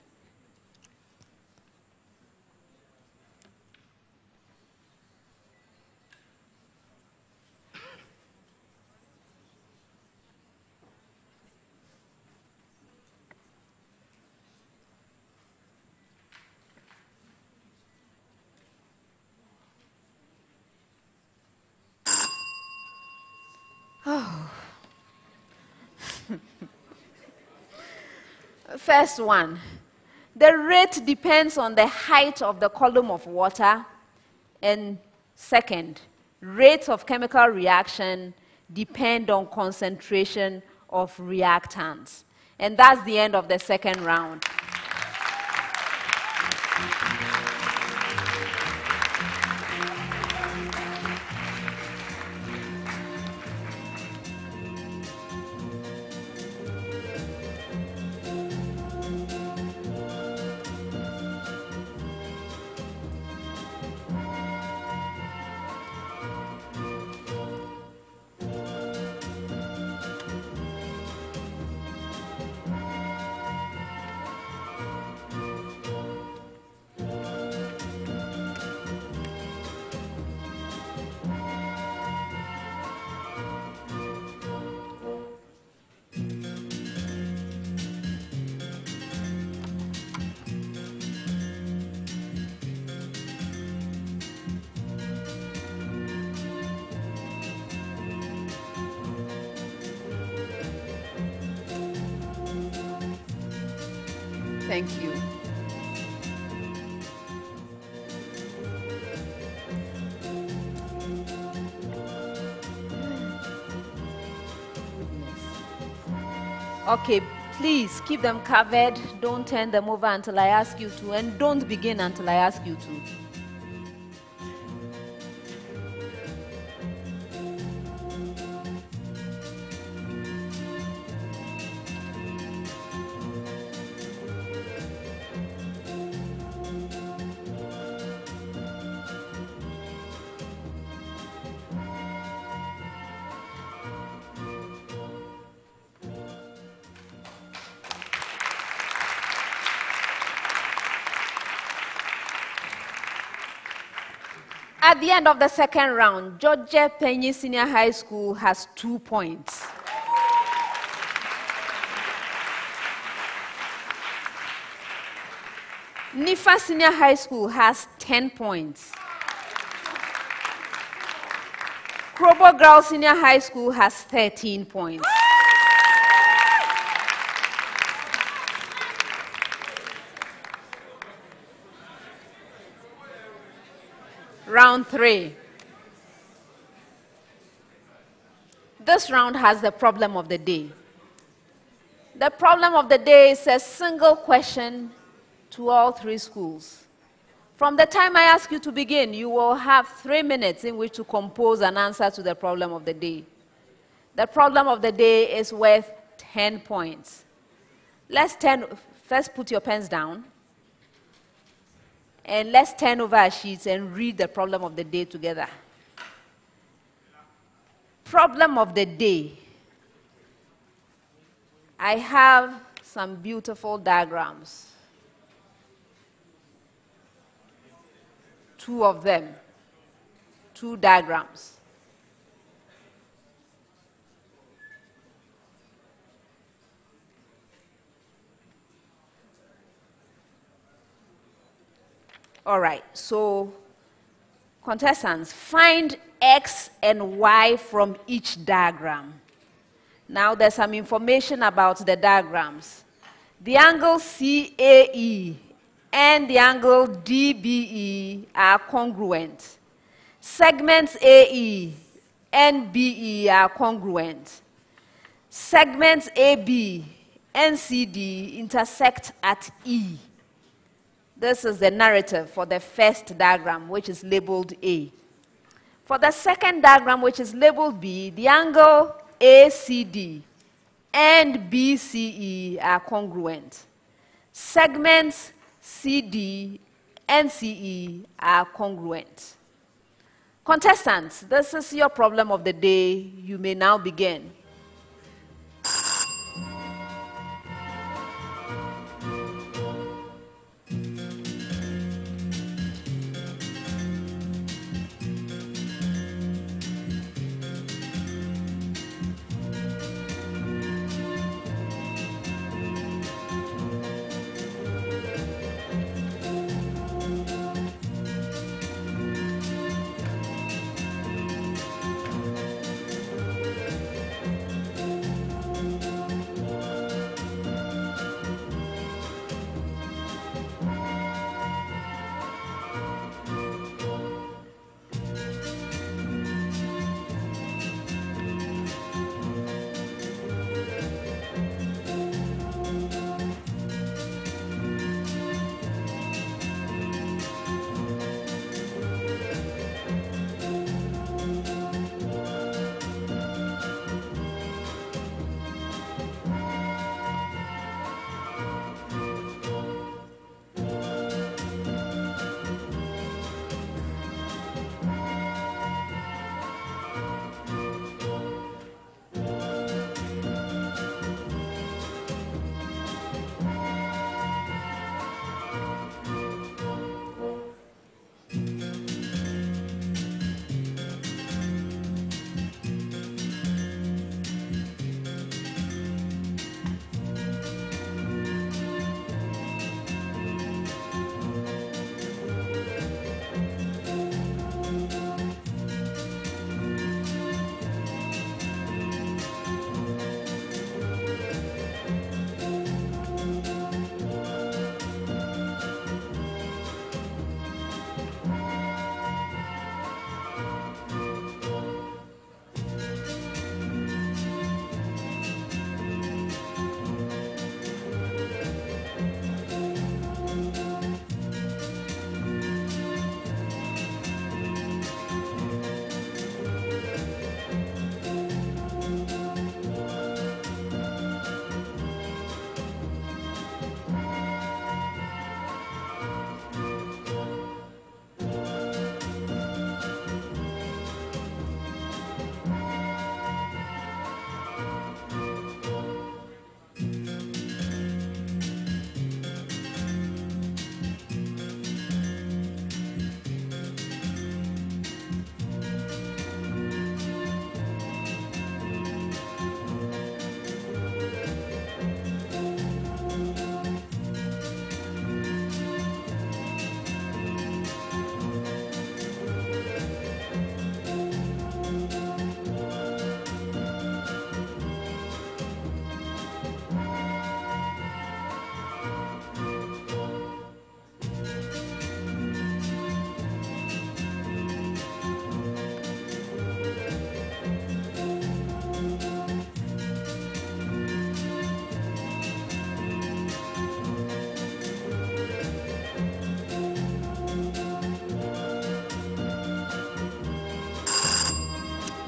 Oh. First one, the rate depends on the height of the column of water. And second, rates of chemical reaction depend on concentration of reactants. And that's the end of the second round. Thank you. Okay, please keep them covered. Don't turn them over until I ask you to, and don't begin until I ask you to. At the end of the second round, DZODZE-PENYI Senior High School has 2 points. NIFA Senior High School has 10 points. KROBO Girls Senior High School has 13 points. Round 3. This round has the problem of the day. The problem of the day is a single question to all 3 schools. From the time I ask you to begin, you will have 3 minutes in which to compose an answer to the problem of the day. The problem of the day is worth 10 points. First put your pens down. And let's turn over our sheets and read the problem of the day together. Problem of the day. I have some beautiful diagrams. 2 of them. 2 diagrams. All right, so contestants, find X and Y from each diagram. Now there's some information about the diagrams. The angle CAE and the angle DBE are congruent. Segments AE and BE are congruent. Segments AB and CD intersect at E. This is the narrative for the first diagram, which is labeled A. For the second diagram, which is labeled B, the angle ACD and BCE are congruent. Segments CD and CE are congruent. Contestants, this is your problem of the day. You may now begin.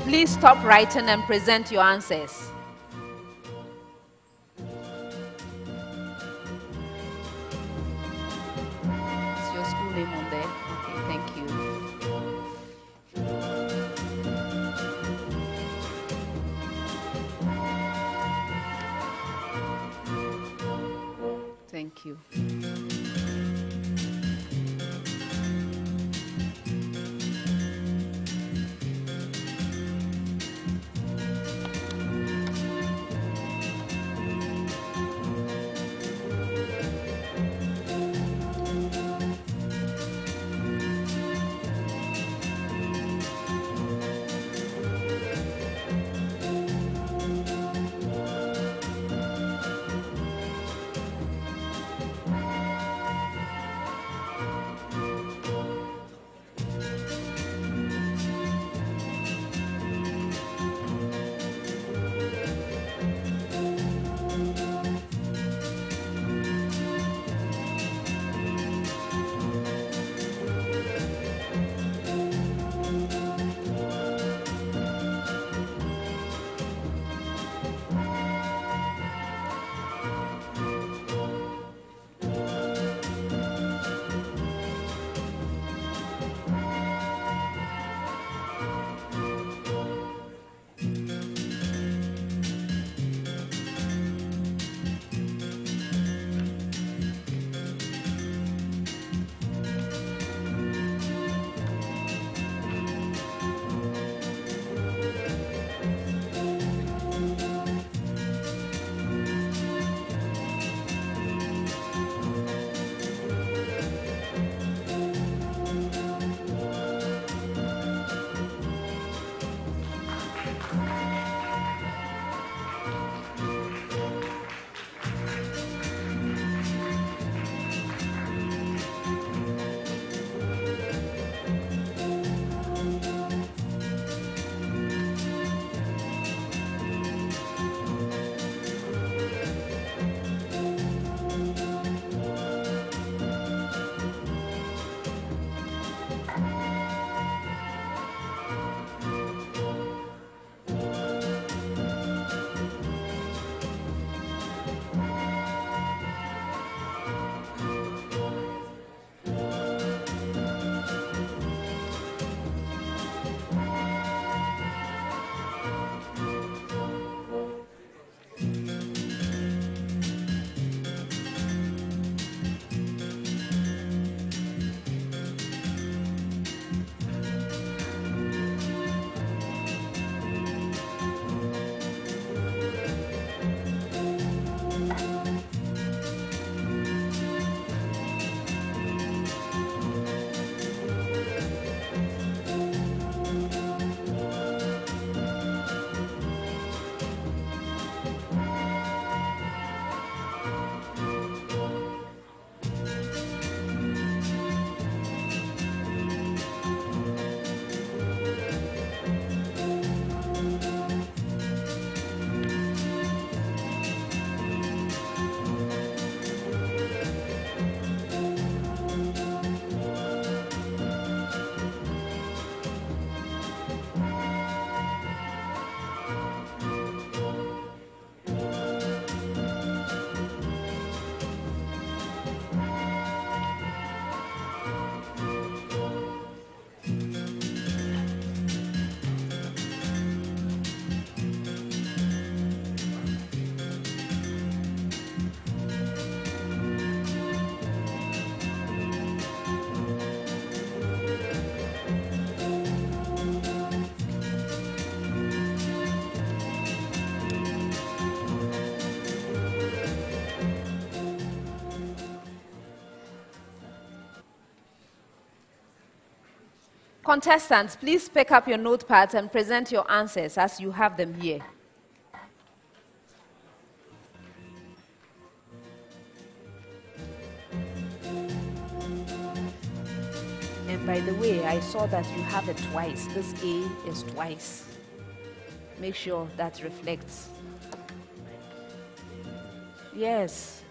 Please stop writing and present your answers. Is your school name on there? Okay, thank you. Thank you. Contestants, please pick up your notepads and present your answers as you have them here. And by the way, I saw that you have it twice. This A is twice. Make sure that reflects. Yes.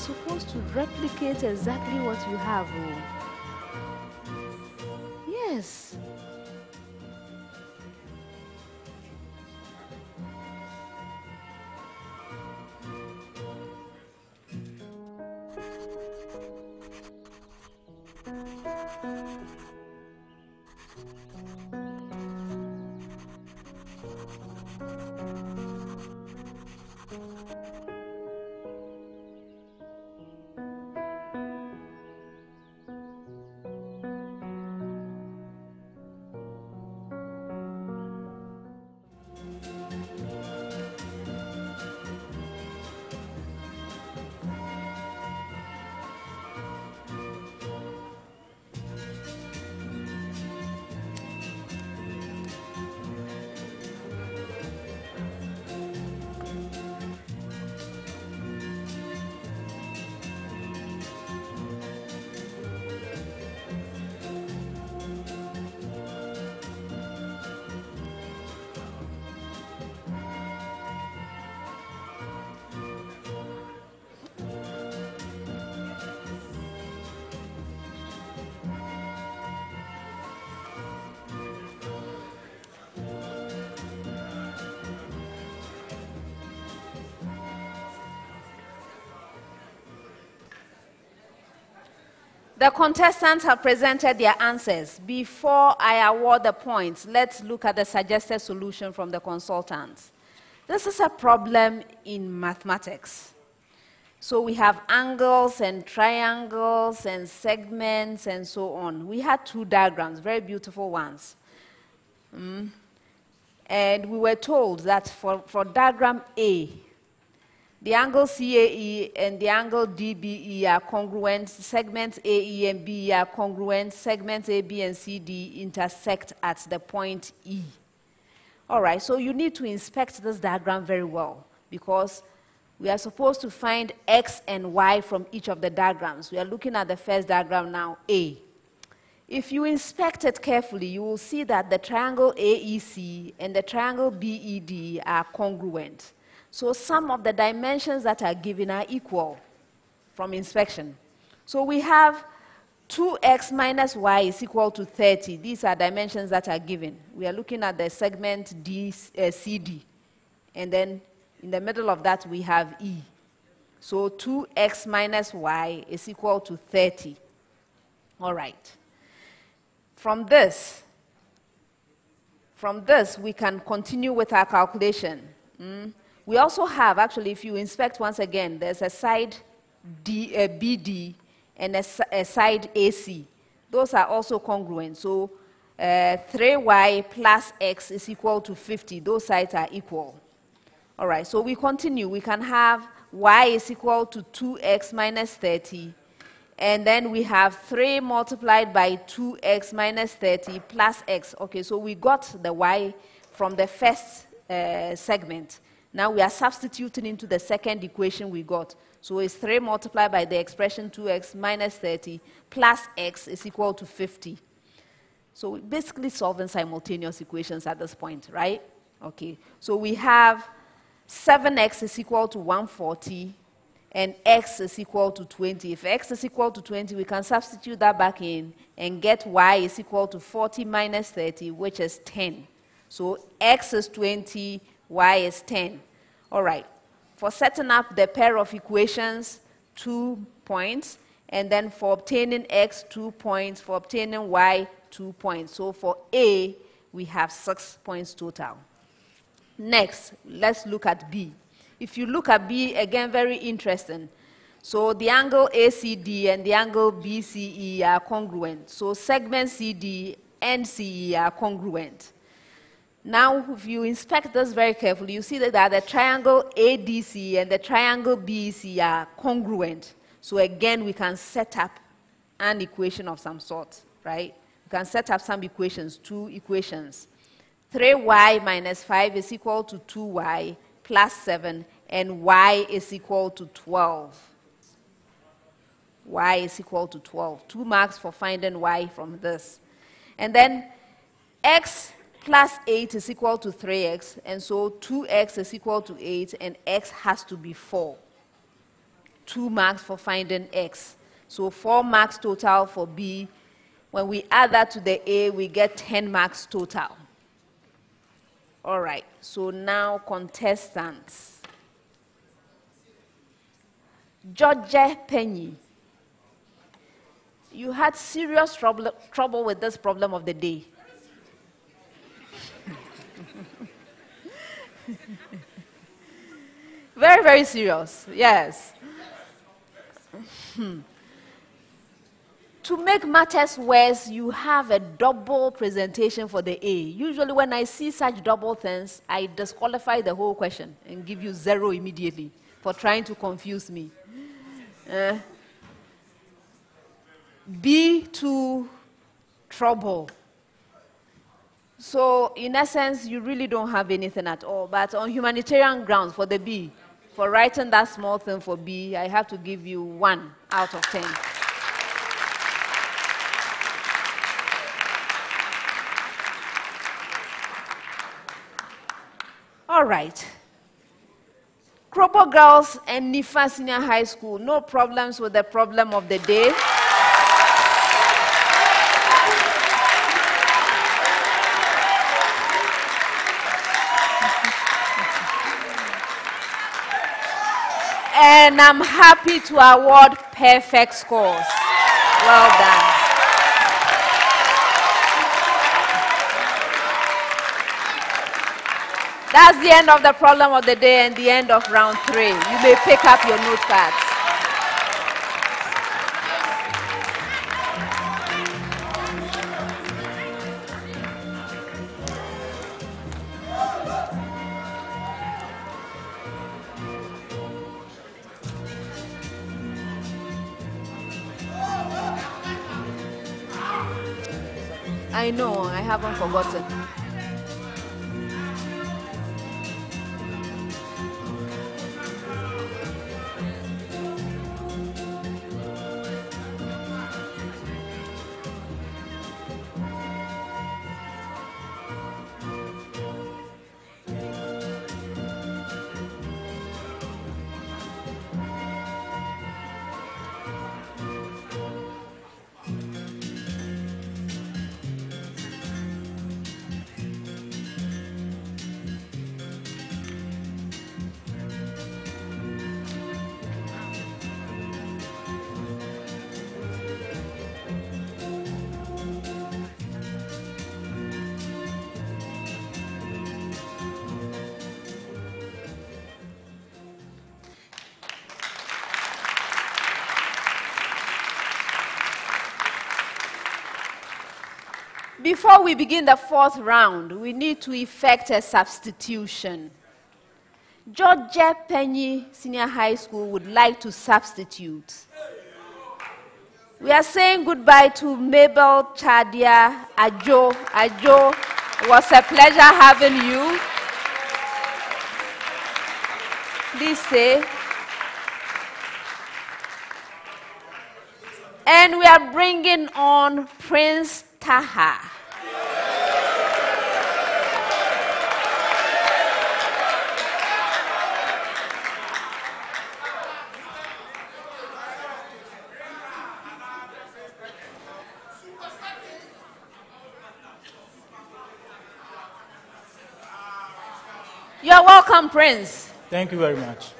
supposed to replicate exactly what you have. Oh. Yes. The contestants have presented their answers. Before I award the points, let's look at the suggested solution from the consultants. This is a problem in mathematics. So we have angles and triangles and segments and so on. We had two diagrams, very beautiful ones. And we were told that for diagram A, the angle CAE and the angle DBE are congruent. Segments AE and BE are congruent. Segments AB and CD intersect at the point E. All right, so you need to inspect this diagram very well because we are supposed to find X and Y from each of the diagrams. We are looking at the first diagram now, A. If you inspect it carefully, you will see that the triangle AEC and the triangle BED are congruent. So some of the dimensions that are given are equal from inspection. So we have 2x minus y is equal to 30. These are dimensions that are given. We are looking at the segment CD. And then in the middle of that, we have E. So 2x minus y is equal to 30. All right. From this, we can continue with our calculation. We also have, actually, if you inspect once again, there's a side BD and a side AC. Those are also congruent. So 3y plus x is equal to 50. Those sides are equal. All right, so we continue. We can have y is equal to 2x minus 30. And then we have 3 multiplied by 2x minus 30 plus x. Okay, so we got the y from the first segment. Now we are substituting into the second equation we got. So it's 3 multiplied by the expression 2x minus 30 plus x is equal to 50. So we're basically solving simultaneous equations at this point, right? Okay, so we have 7x is equal to 140 and x is equal to 20. If x is equal to 20, we can substitute that back in and get y is equal to 40 minus 30, which is 10. So x is 20, y is 10. All right. For setting up the pair of equations, 2 points. And then for obtaining x, 2 points. For obtaining y, 2 points. So for A, we have 6 points total. Next, let's look at B. If you look at B, again, very interesting. So the angle ACD and the angle BCE are congruent. So segment CD and CE are congruent. Now, if you inspect this very carefully, you see that the triangle ADC and the triangle BEC are congruent. So again, we can set up an equation of some sort, right? We can set up some equations, 2 equations. 3y minus 5 is equal to 2y plus 7, and y is equal to 12. Y is equal to 12. 2 marks for finding y from this. And then x plus 8 is equal to 3x, and so 2x is equal to 8, and x has to be 4. 2 marks for finding X. So 4 marks total for B. When we add that to the A, we get 10 marks total. All right, so now contestants. DZODZE-PENYI. You had serious trouble with this problem of the day. Very, very serious, yes. To make matters worse, you have a double presentation for the A. Usually when I see such double things, I disqualify the whole question and give you 0 immediately for trying to confuse me. B2 trouble. So in essence, you really don't have anything at all. But on humanitarian grounds for the B, for writing that small thing for B, I have to give you 1 out of 10. All right. KROBO girls and NIFA Senior High School, no problems with the problem of the day. And I'm happy to award perfect scores. Well done. That's the end of the problem of the day and the end of round 3. You may pick up your notepads. I know, I haven't forgotten. Before we begin the 4th round, we need to effect a substitution. DZODZE-PENYI Senior High School would like to substitute. We are saying goodbye to Mabel, Chadia, Ajo. Ajo, it was a pleasure having you. Please stay. And we are bringing on Prince Taha. You're welcome, Prince. Thank you very much.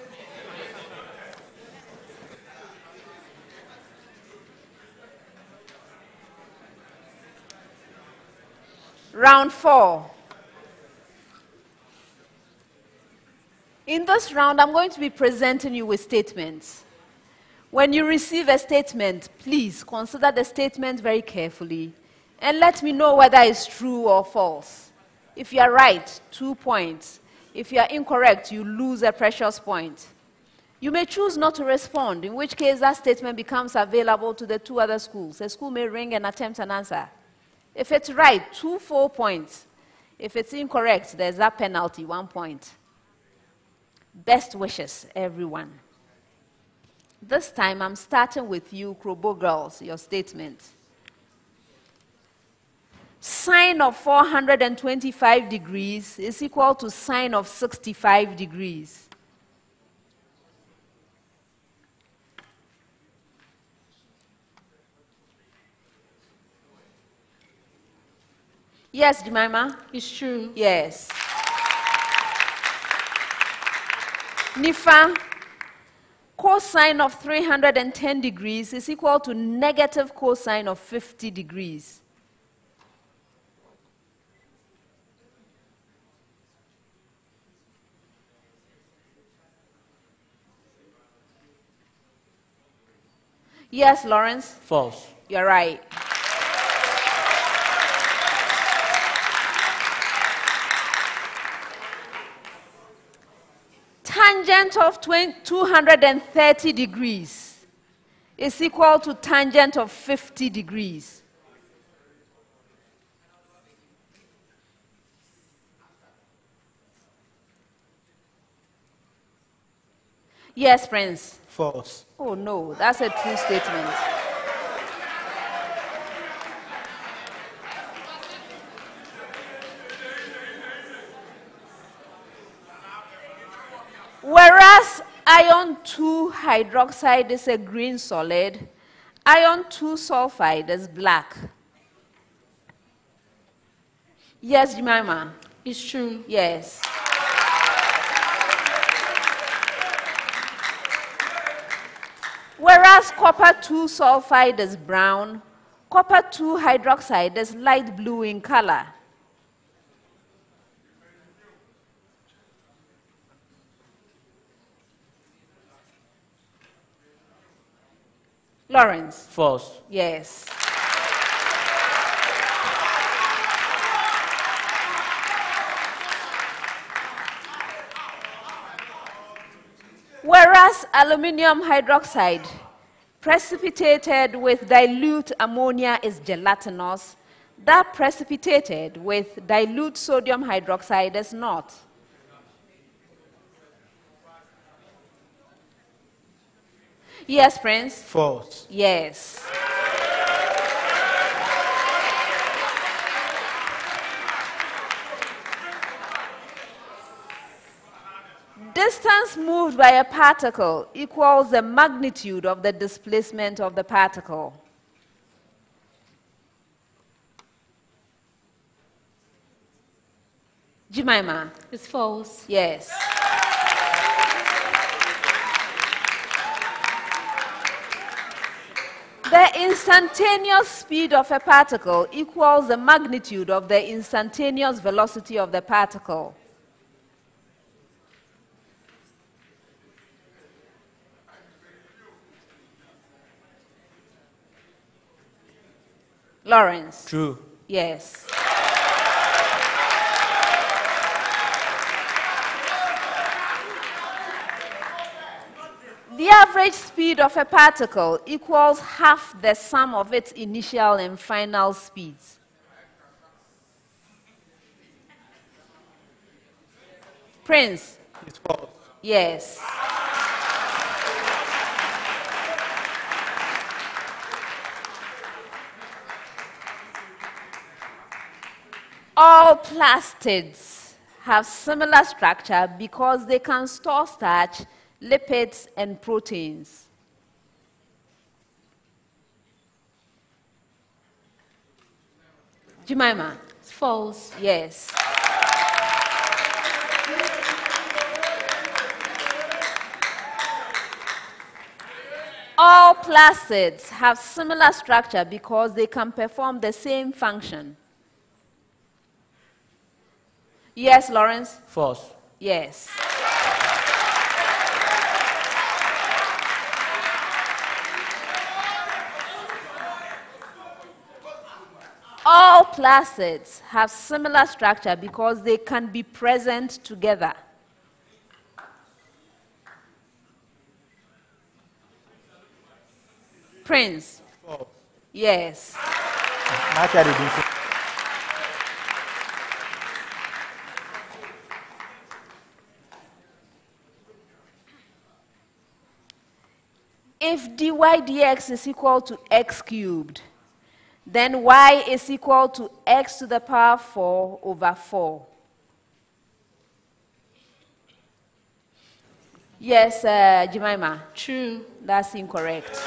Round 4. In this round, I'm going to be presenting you with statements. When you receive a statement, please consider the statement very carefully and let me know whether it's true or false. If you are right, 2 points. If you are incorrect, you lose a precious point. You may choose not to respond, in which case that statement becomes available to the 2 other schools. A school may ring and attempt an answer. If it's right, 2 full points. If it's incorrect, there's that penalty, 1 point. Best wishes, everyone. This time, I'm starting with you, KROBO girls, your statement. Sine of 425 degrees is equal to sine of 65 degrees. Yes, Jemima? It's true. Yes. NIFA, cosine of 310 degrees is equal to negative cosine of 50 degrees. Yes, Lawrence? False. You're right. Tangent of 230 degrees is equal to tangent of 50 degrees. Yes, Prince? False. Oh no, that's a true statement. Whereas iron 2 hydroxide is a green solid, iron 2 sulfide is black. Yes, Jemima? It's true. Yes. Whereas copper 2 sulfide is brown, copper 2 hydroxide is light blue in color. Lawrence? False. Yes. Whereas aluminium hydroxide precipitated with dilute ammonia is gelatinous, that precipitated with dilute sodium hydroxide is not. Yes, Prince? False. Yes. Distance moved by a particle equals the magnitude of the displacement of the particle. Jemima? It's false. Yes. The instantaneous speed of a particle equals the magnitude of the instantaneous velocity of the particle. Lawrence? True. Yes. The average speed of a particle equals half the sum of its initial and final speeds. Prince? It's false. Yes. All plastids have similar structure because they can store starch, lipids, and proteins. Jemima? It's false. Yes. All plastids have similar structure because they can perform the same function. Yes, Lawrence? False. Yes. All plastids have similar structure because they can be present together. Prince? False. Yes. If dy dx is equal to x cubed, then y is equal to x to the power 4 over 4. Yes, Jemima? True. That's incorrect.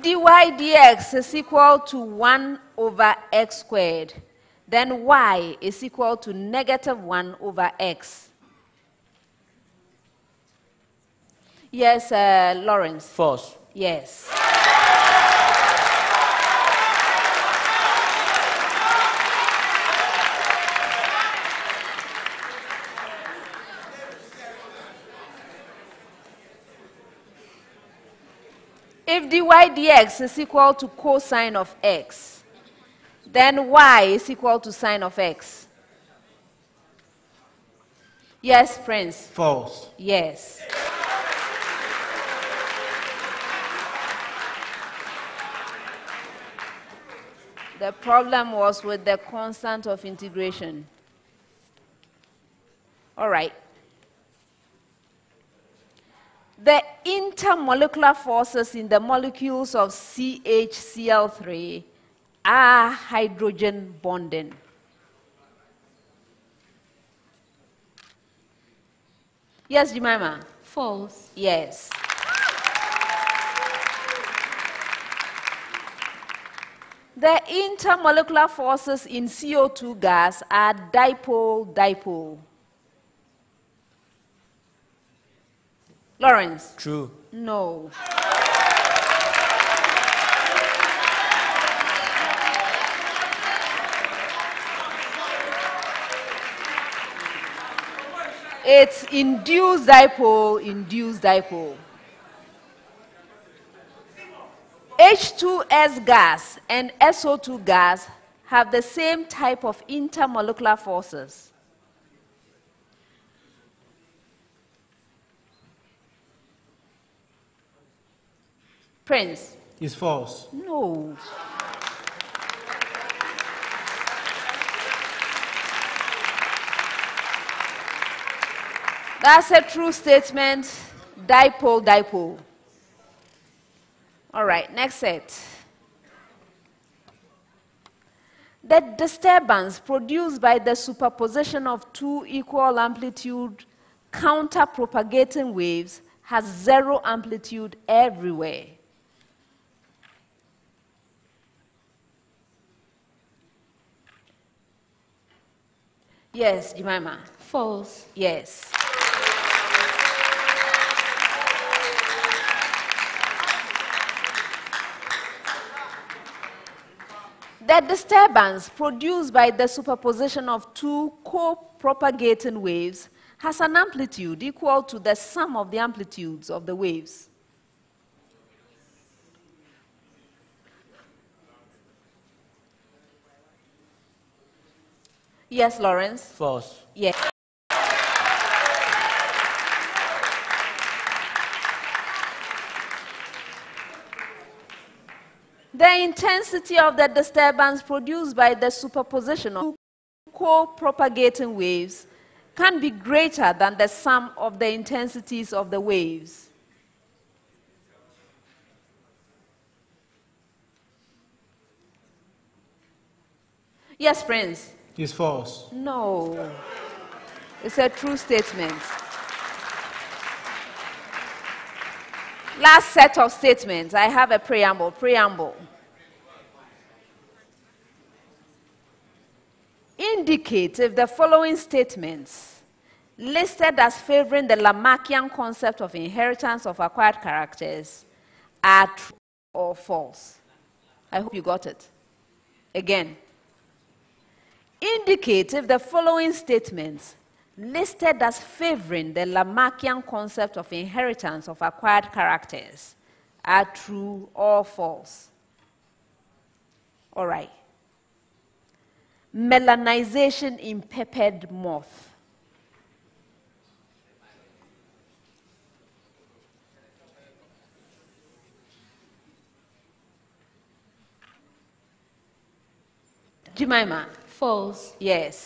dy dx is equal to 1 over x squared, then y is equal to negative 1 over x. Yes, Lawrence? False. Yes. If dy dx is equal to cosine of x, then y is equal to sine of x. Yes, Prince? False. Yes. The problem was with the constant of integration. All right. The intermolecular forces in the molecules of CHCl3 are hydrogen bonding. Yes, Jemima? False. Yes. The intermolecular forces in CO2 gas are dipole-dipole. Lawrence? True. No. It's induced dipole. H2S gas and SO2 gas have the same type of intermolecular forces. Prince? Is false. No. That's a true statement. Dipole-dipole. All right, next set. The disturbance produced by the superposition of two equal amplitude counter-propagating waves has zero amplitude everywhere. Yes, Jemima? False. Yes. The disturbance produced by the superposition of two co-propagating waves has an amplitude equal to the sum of the amplitudes of the waves. Yes, Lawrence? False. Yes. The intensity of the disturbance produced by the superposition of two co-propagating waves can be greater than the sum of the intensities of the waves. Yes, Prince? Is false. No. It's a true statement. Last set of statements. I have a preamble. Indicate if the following statements, listed as favoring the Lamarckian concept of inheritance of acquired characters, are true or false. I hope you got it. Again. Indicate if the following statements, listed as favoring the Lamarckian concept of inheritance of acquired characters, are true or false. All right. Melanization in peppered moth. Jemima? False. Yes.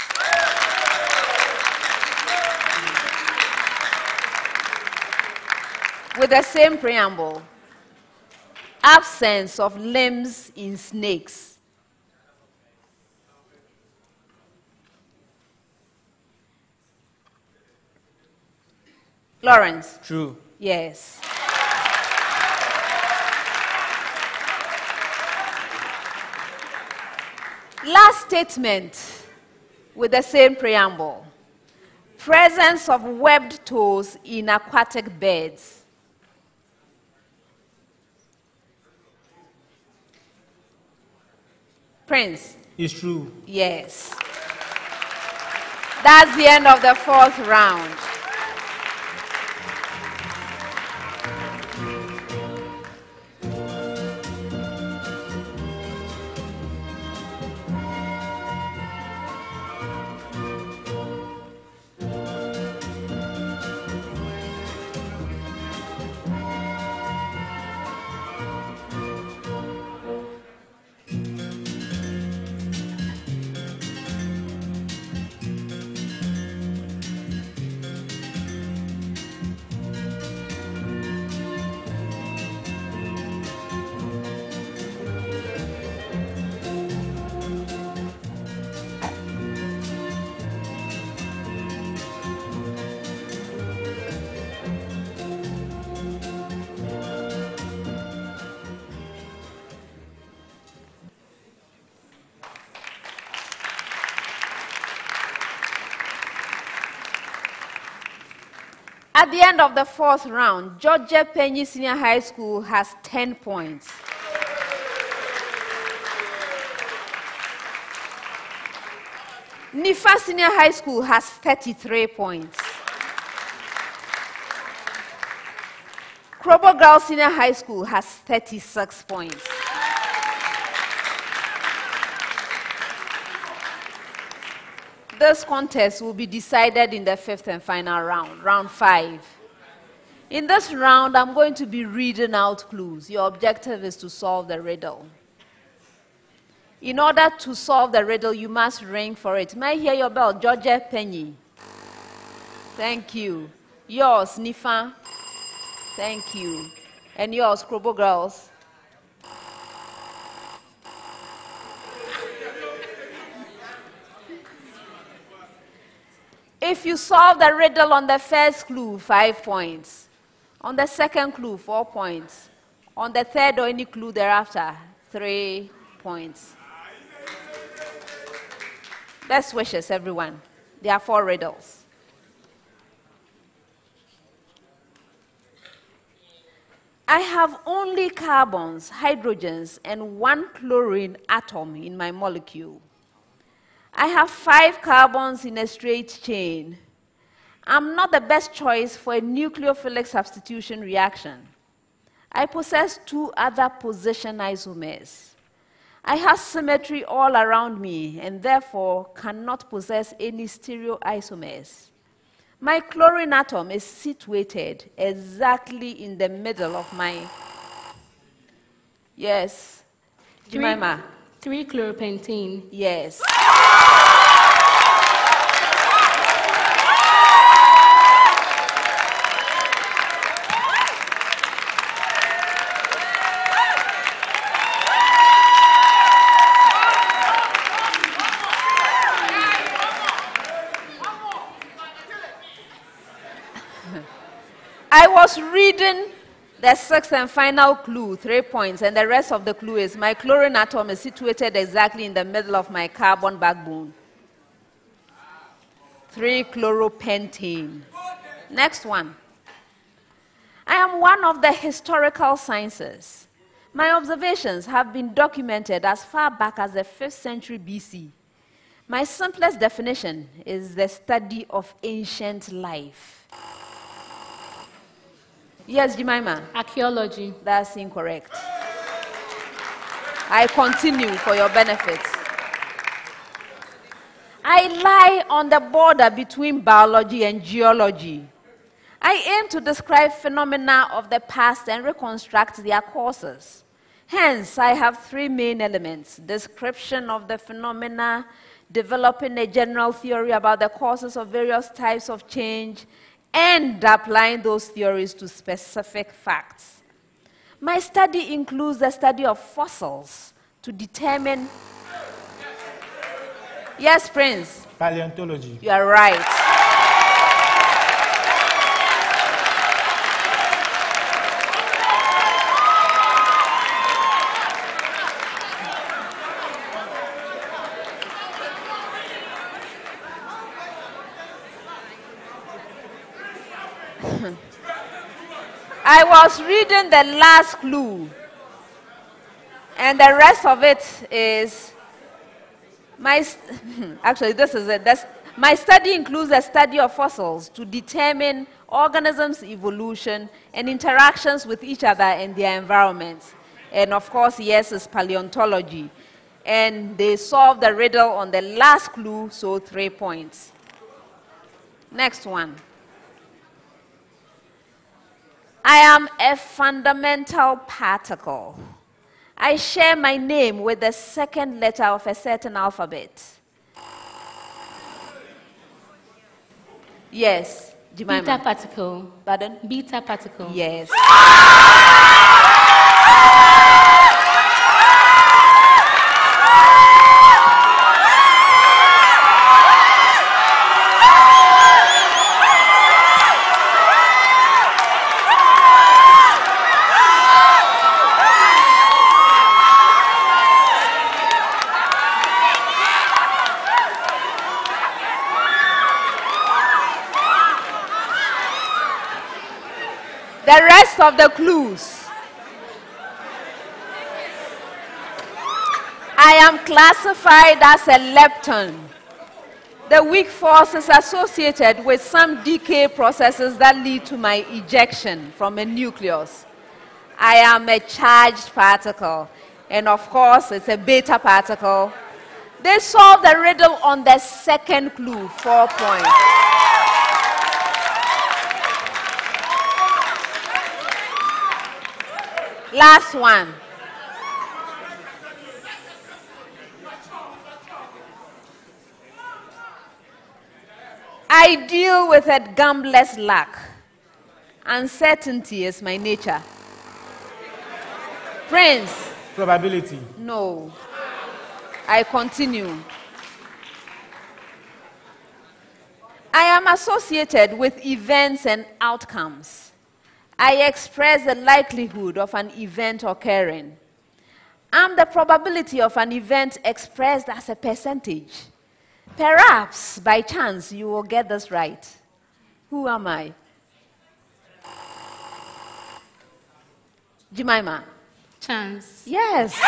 With the same preamble. Absence of limbs in snakes. Lawrence? True. Yes. Last statement with the same preamble. Presence of webbed toes in aquatic beds. Prince. It's true. Yes. That's the end of the fourth round. At the end of the fourth round, DZODZE-PENYI Senior High School has 10 points. NIFA Senior High School has 33 points. KROBO Girls Senior High School has 36 points. This contest will be decided in the fifth and final round, round 5. In this round, I'm going to be reading out clues. Your objective is to solve the riddle. In order to solve the riddle, you must ring for it. May I hear your bell? DZODZE-PENYI. Thank you. Yours, NIFA. Thank you. And yours, KROBO Girls. If you solve the riddle on the first clue, 5 points. On the second clue, 4 points. On the third or any clue thereafter, 3 points. Best wishes, everyone. There are 4 riddles. I have only carbons, hydrogens, and 1 chlorine atom in my molecule. I have 5 carbons in a straight chain. I'm not the best choice for a nucleophilic substitution reaction. I possess 2 other position isomers. I have symmetry all around me and therefore cannot possess any stereoisomers. My chlorine atom is situated exactly in the middle of my... Yes. Jemima. 3-chloropentane. Yes. I was reading the sixth and final clue, 3 points, and the rest of the clue is my chlorine atom is situated exactly in the middle of my carbon backbone. 3-chloropentane. Next one. I am one of the historical sciences. My observations have been documented as far back as the 5th century BC. My simplest definition is the study of ancient life. Yes, Jemima? Archaeology. That's incorrect. I continue for your benefit. I lie on the border between biology and geology. I aim to describe phenomena of the past and reconstruct their causes. Hence, I have 3 main elements: description of the phenomena, developing a general theory about the causes of various types of change, and applying those theories to specific facts. My study includes the study of fossils to determine... Yes, Prince? Paleontology. You are right. I was reading the last clue, and the rest of it is actually, this is it. My study includes the study of fossils to determine organisms' evolution and interactions with each other and their environment. And of course, yes, it's paleontology. And they solved the riddle on the last clue, so 3 points. Next one. I am a fundamental particle. I share my name with the second letter of a certain alphabet. Yes, Jemima. Beta particle. Pardon? Beta particle. Yes. The rest of the clues. I am classified as a lepton. The weak force is associated with some decay processes that lead to my ejection from a nucleus. I am a charged particle. And of course, it's a beta particle. They solved the riddle on the second clue, 4 points. Last one. I deal with a gambless luck. Uncertainty is my nature. Prince. Probability. No. I continue. I am associated with events and outcomes. I express the likelihood of an event occurring. I'm the probability of an event expressed as a percentage. Perhaps, by chance, you will get this right. Who am I? Jemima. Chance. Yes.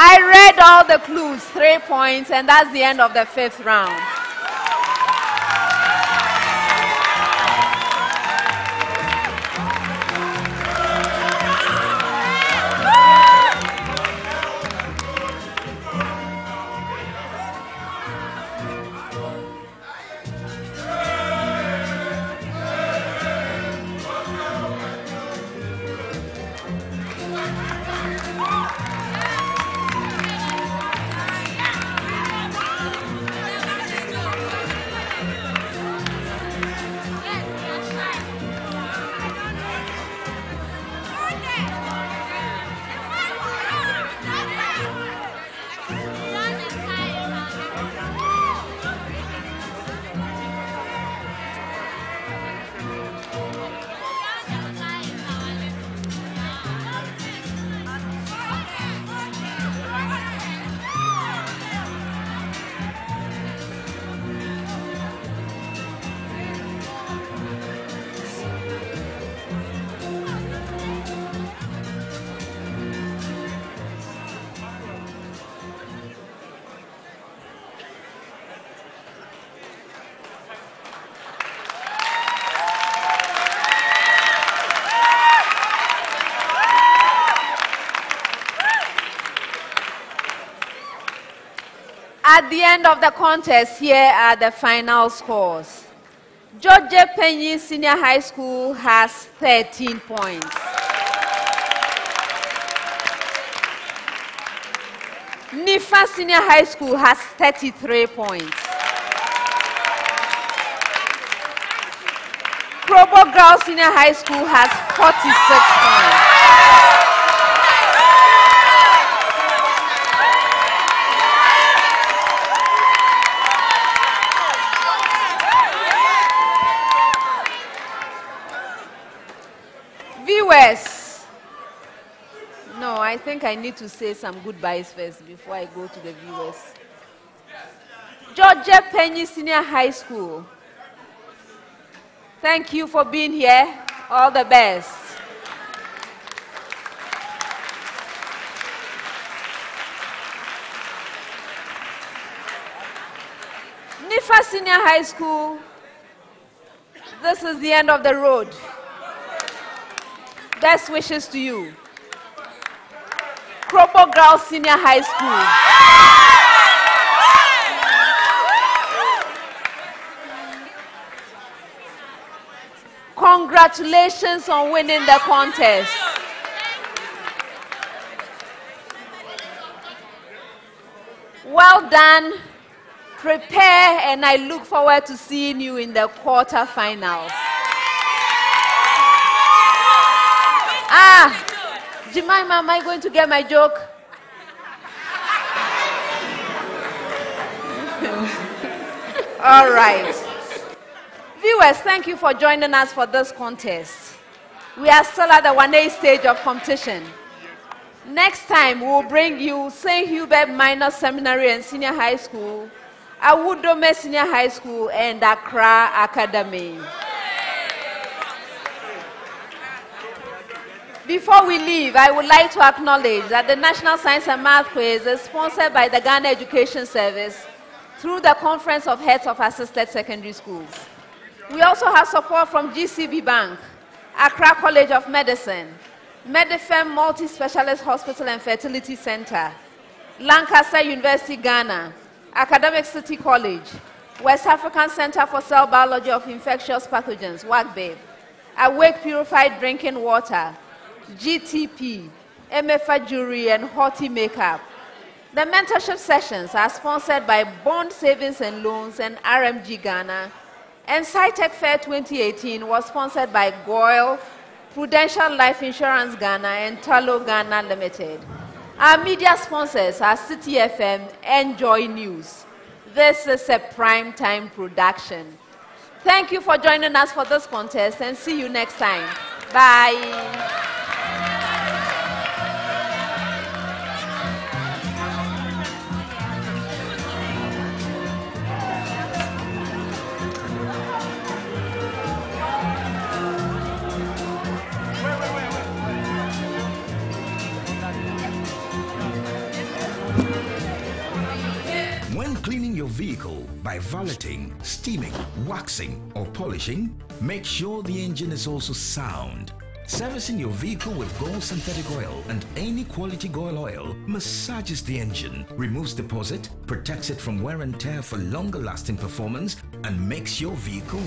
I read all the clues, 3 points, and that's the end of the 5th round. At the end of the contest, here are the final scores. DZODZE-PENYI Senior High School has 13 points. NIFA Senior High School has 33 points. KROBO Girls Senior High School has 46 points. Viewers, no, I think I need to say some goodbyes first before I go to the viewers. DZODZE-PENYI Senior High School, thank you for being here. All the best. NIFA Senior High School, this is the end of the road. Best wishes to you. KROBO Girls Senior High School. Congratulations on winning the contest. Well done. Prepare, and I look forward to seeing you in the quarterfinals. Jemima, am I going to get my joke? All right. Viewers, thank you for joining us for this contest. We are still at the 1A stage of competition. Next time, we'll bring you St. Hubert Minor Seminary and Senior High School, Awudome Senior High School, and Accra Academy. Before we leave, I would like to acknowledge that the National Science and Math Quiz is sponsored by the Ghana Education Service through the Conference of Heads of Assisted Secondary Schools. We also have support from GCB Bank, Accra College of Medicine, Medifem Multi-Specialist Hospital and Fertility Center, Lancaster University, Ghana, Academic City College, West African Center for Cell Biology of Infectious Pathogens, WACBIB, Awake Purified Drinking Water, GTP, MFA Jewelry, and Hoti Makeup. The mentorship sessions are sponsored by Bond Savings and Loans and RMG Ghana, and SciTech Fair 2018 was sponsored by Goyle, Prudential Life Insurance Ghana, and Talo Ghana Limited. Our media sponsors are City FM and Joy News. This is a prime time production. Thank you for joining us for this contest, and see you next time. Bye. When cleaning your vehicle by valeting, steaming, waxing, or polishing, make sure the engine is also sound. Servicing your vehicle with Gold Synthetic Oil and any quality Gold oil massages the engine, removes deposit, protects it from wear and tear for longer lasting performance, and makes your vehicle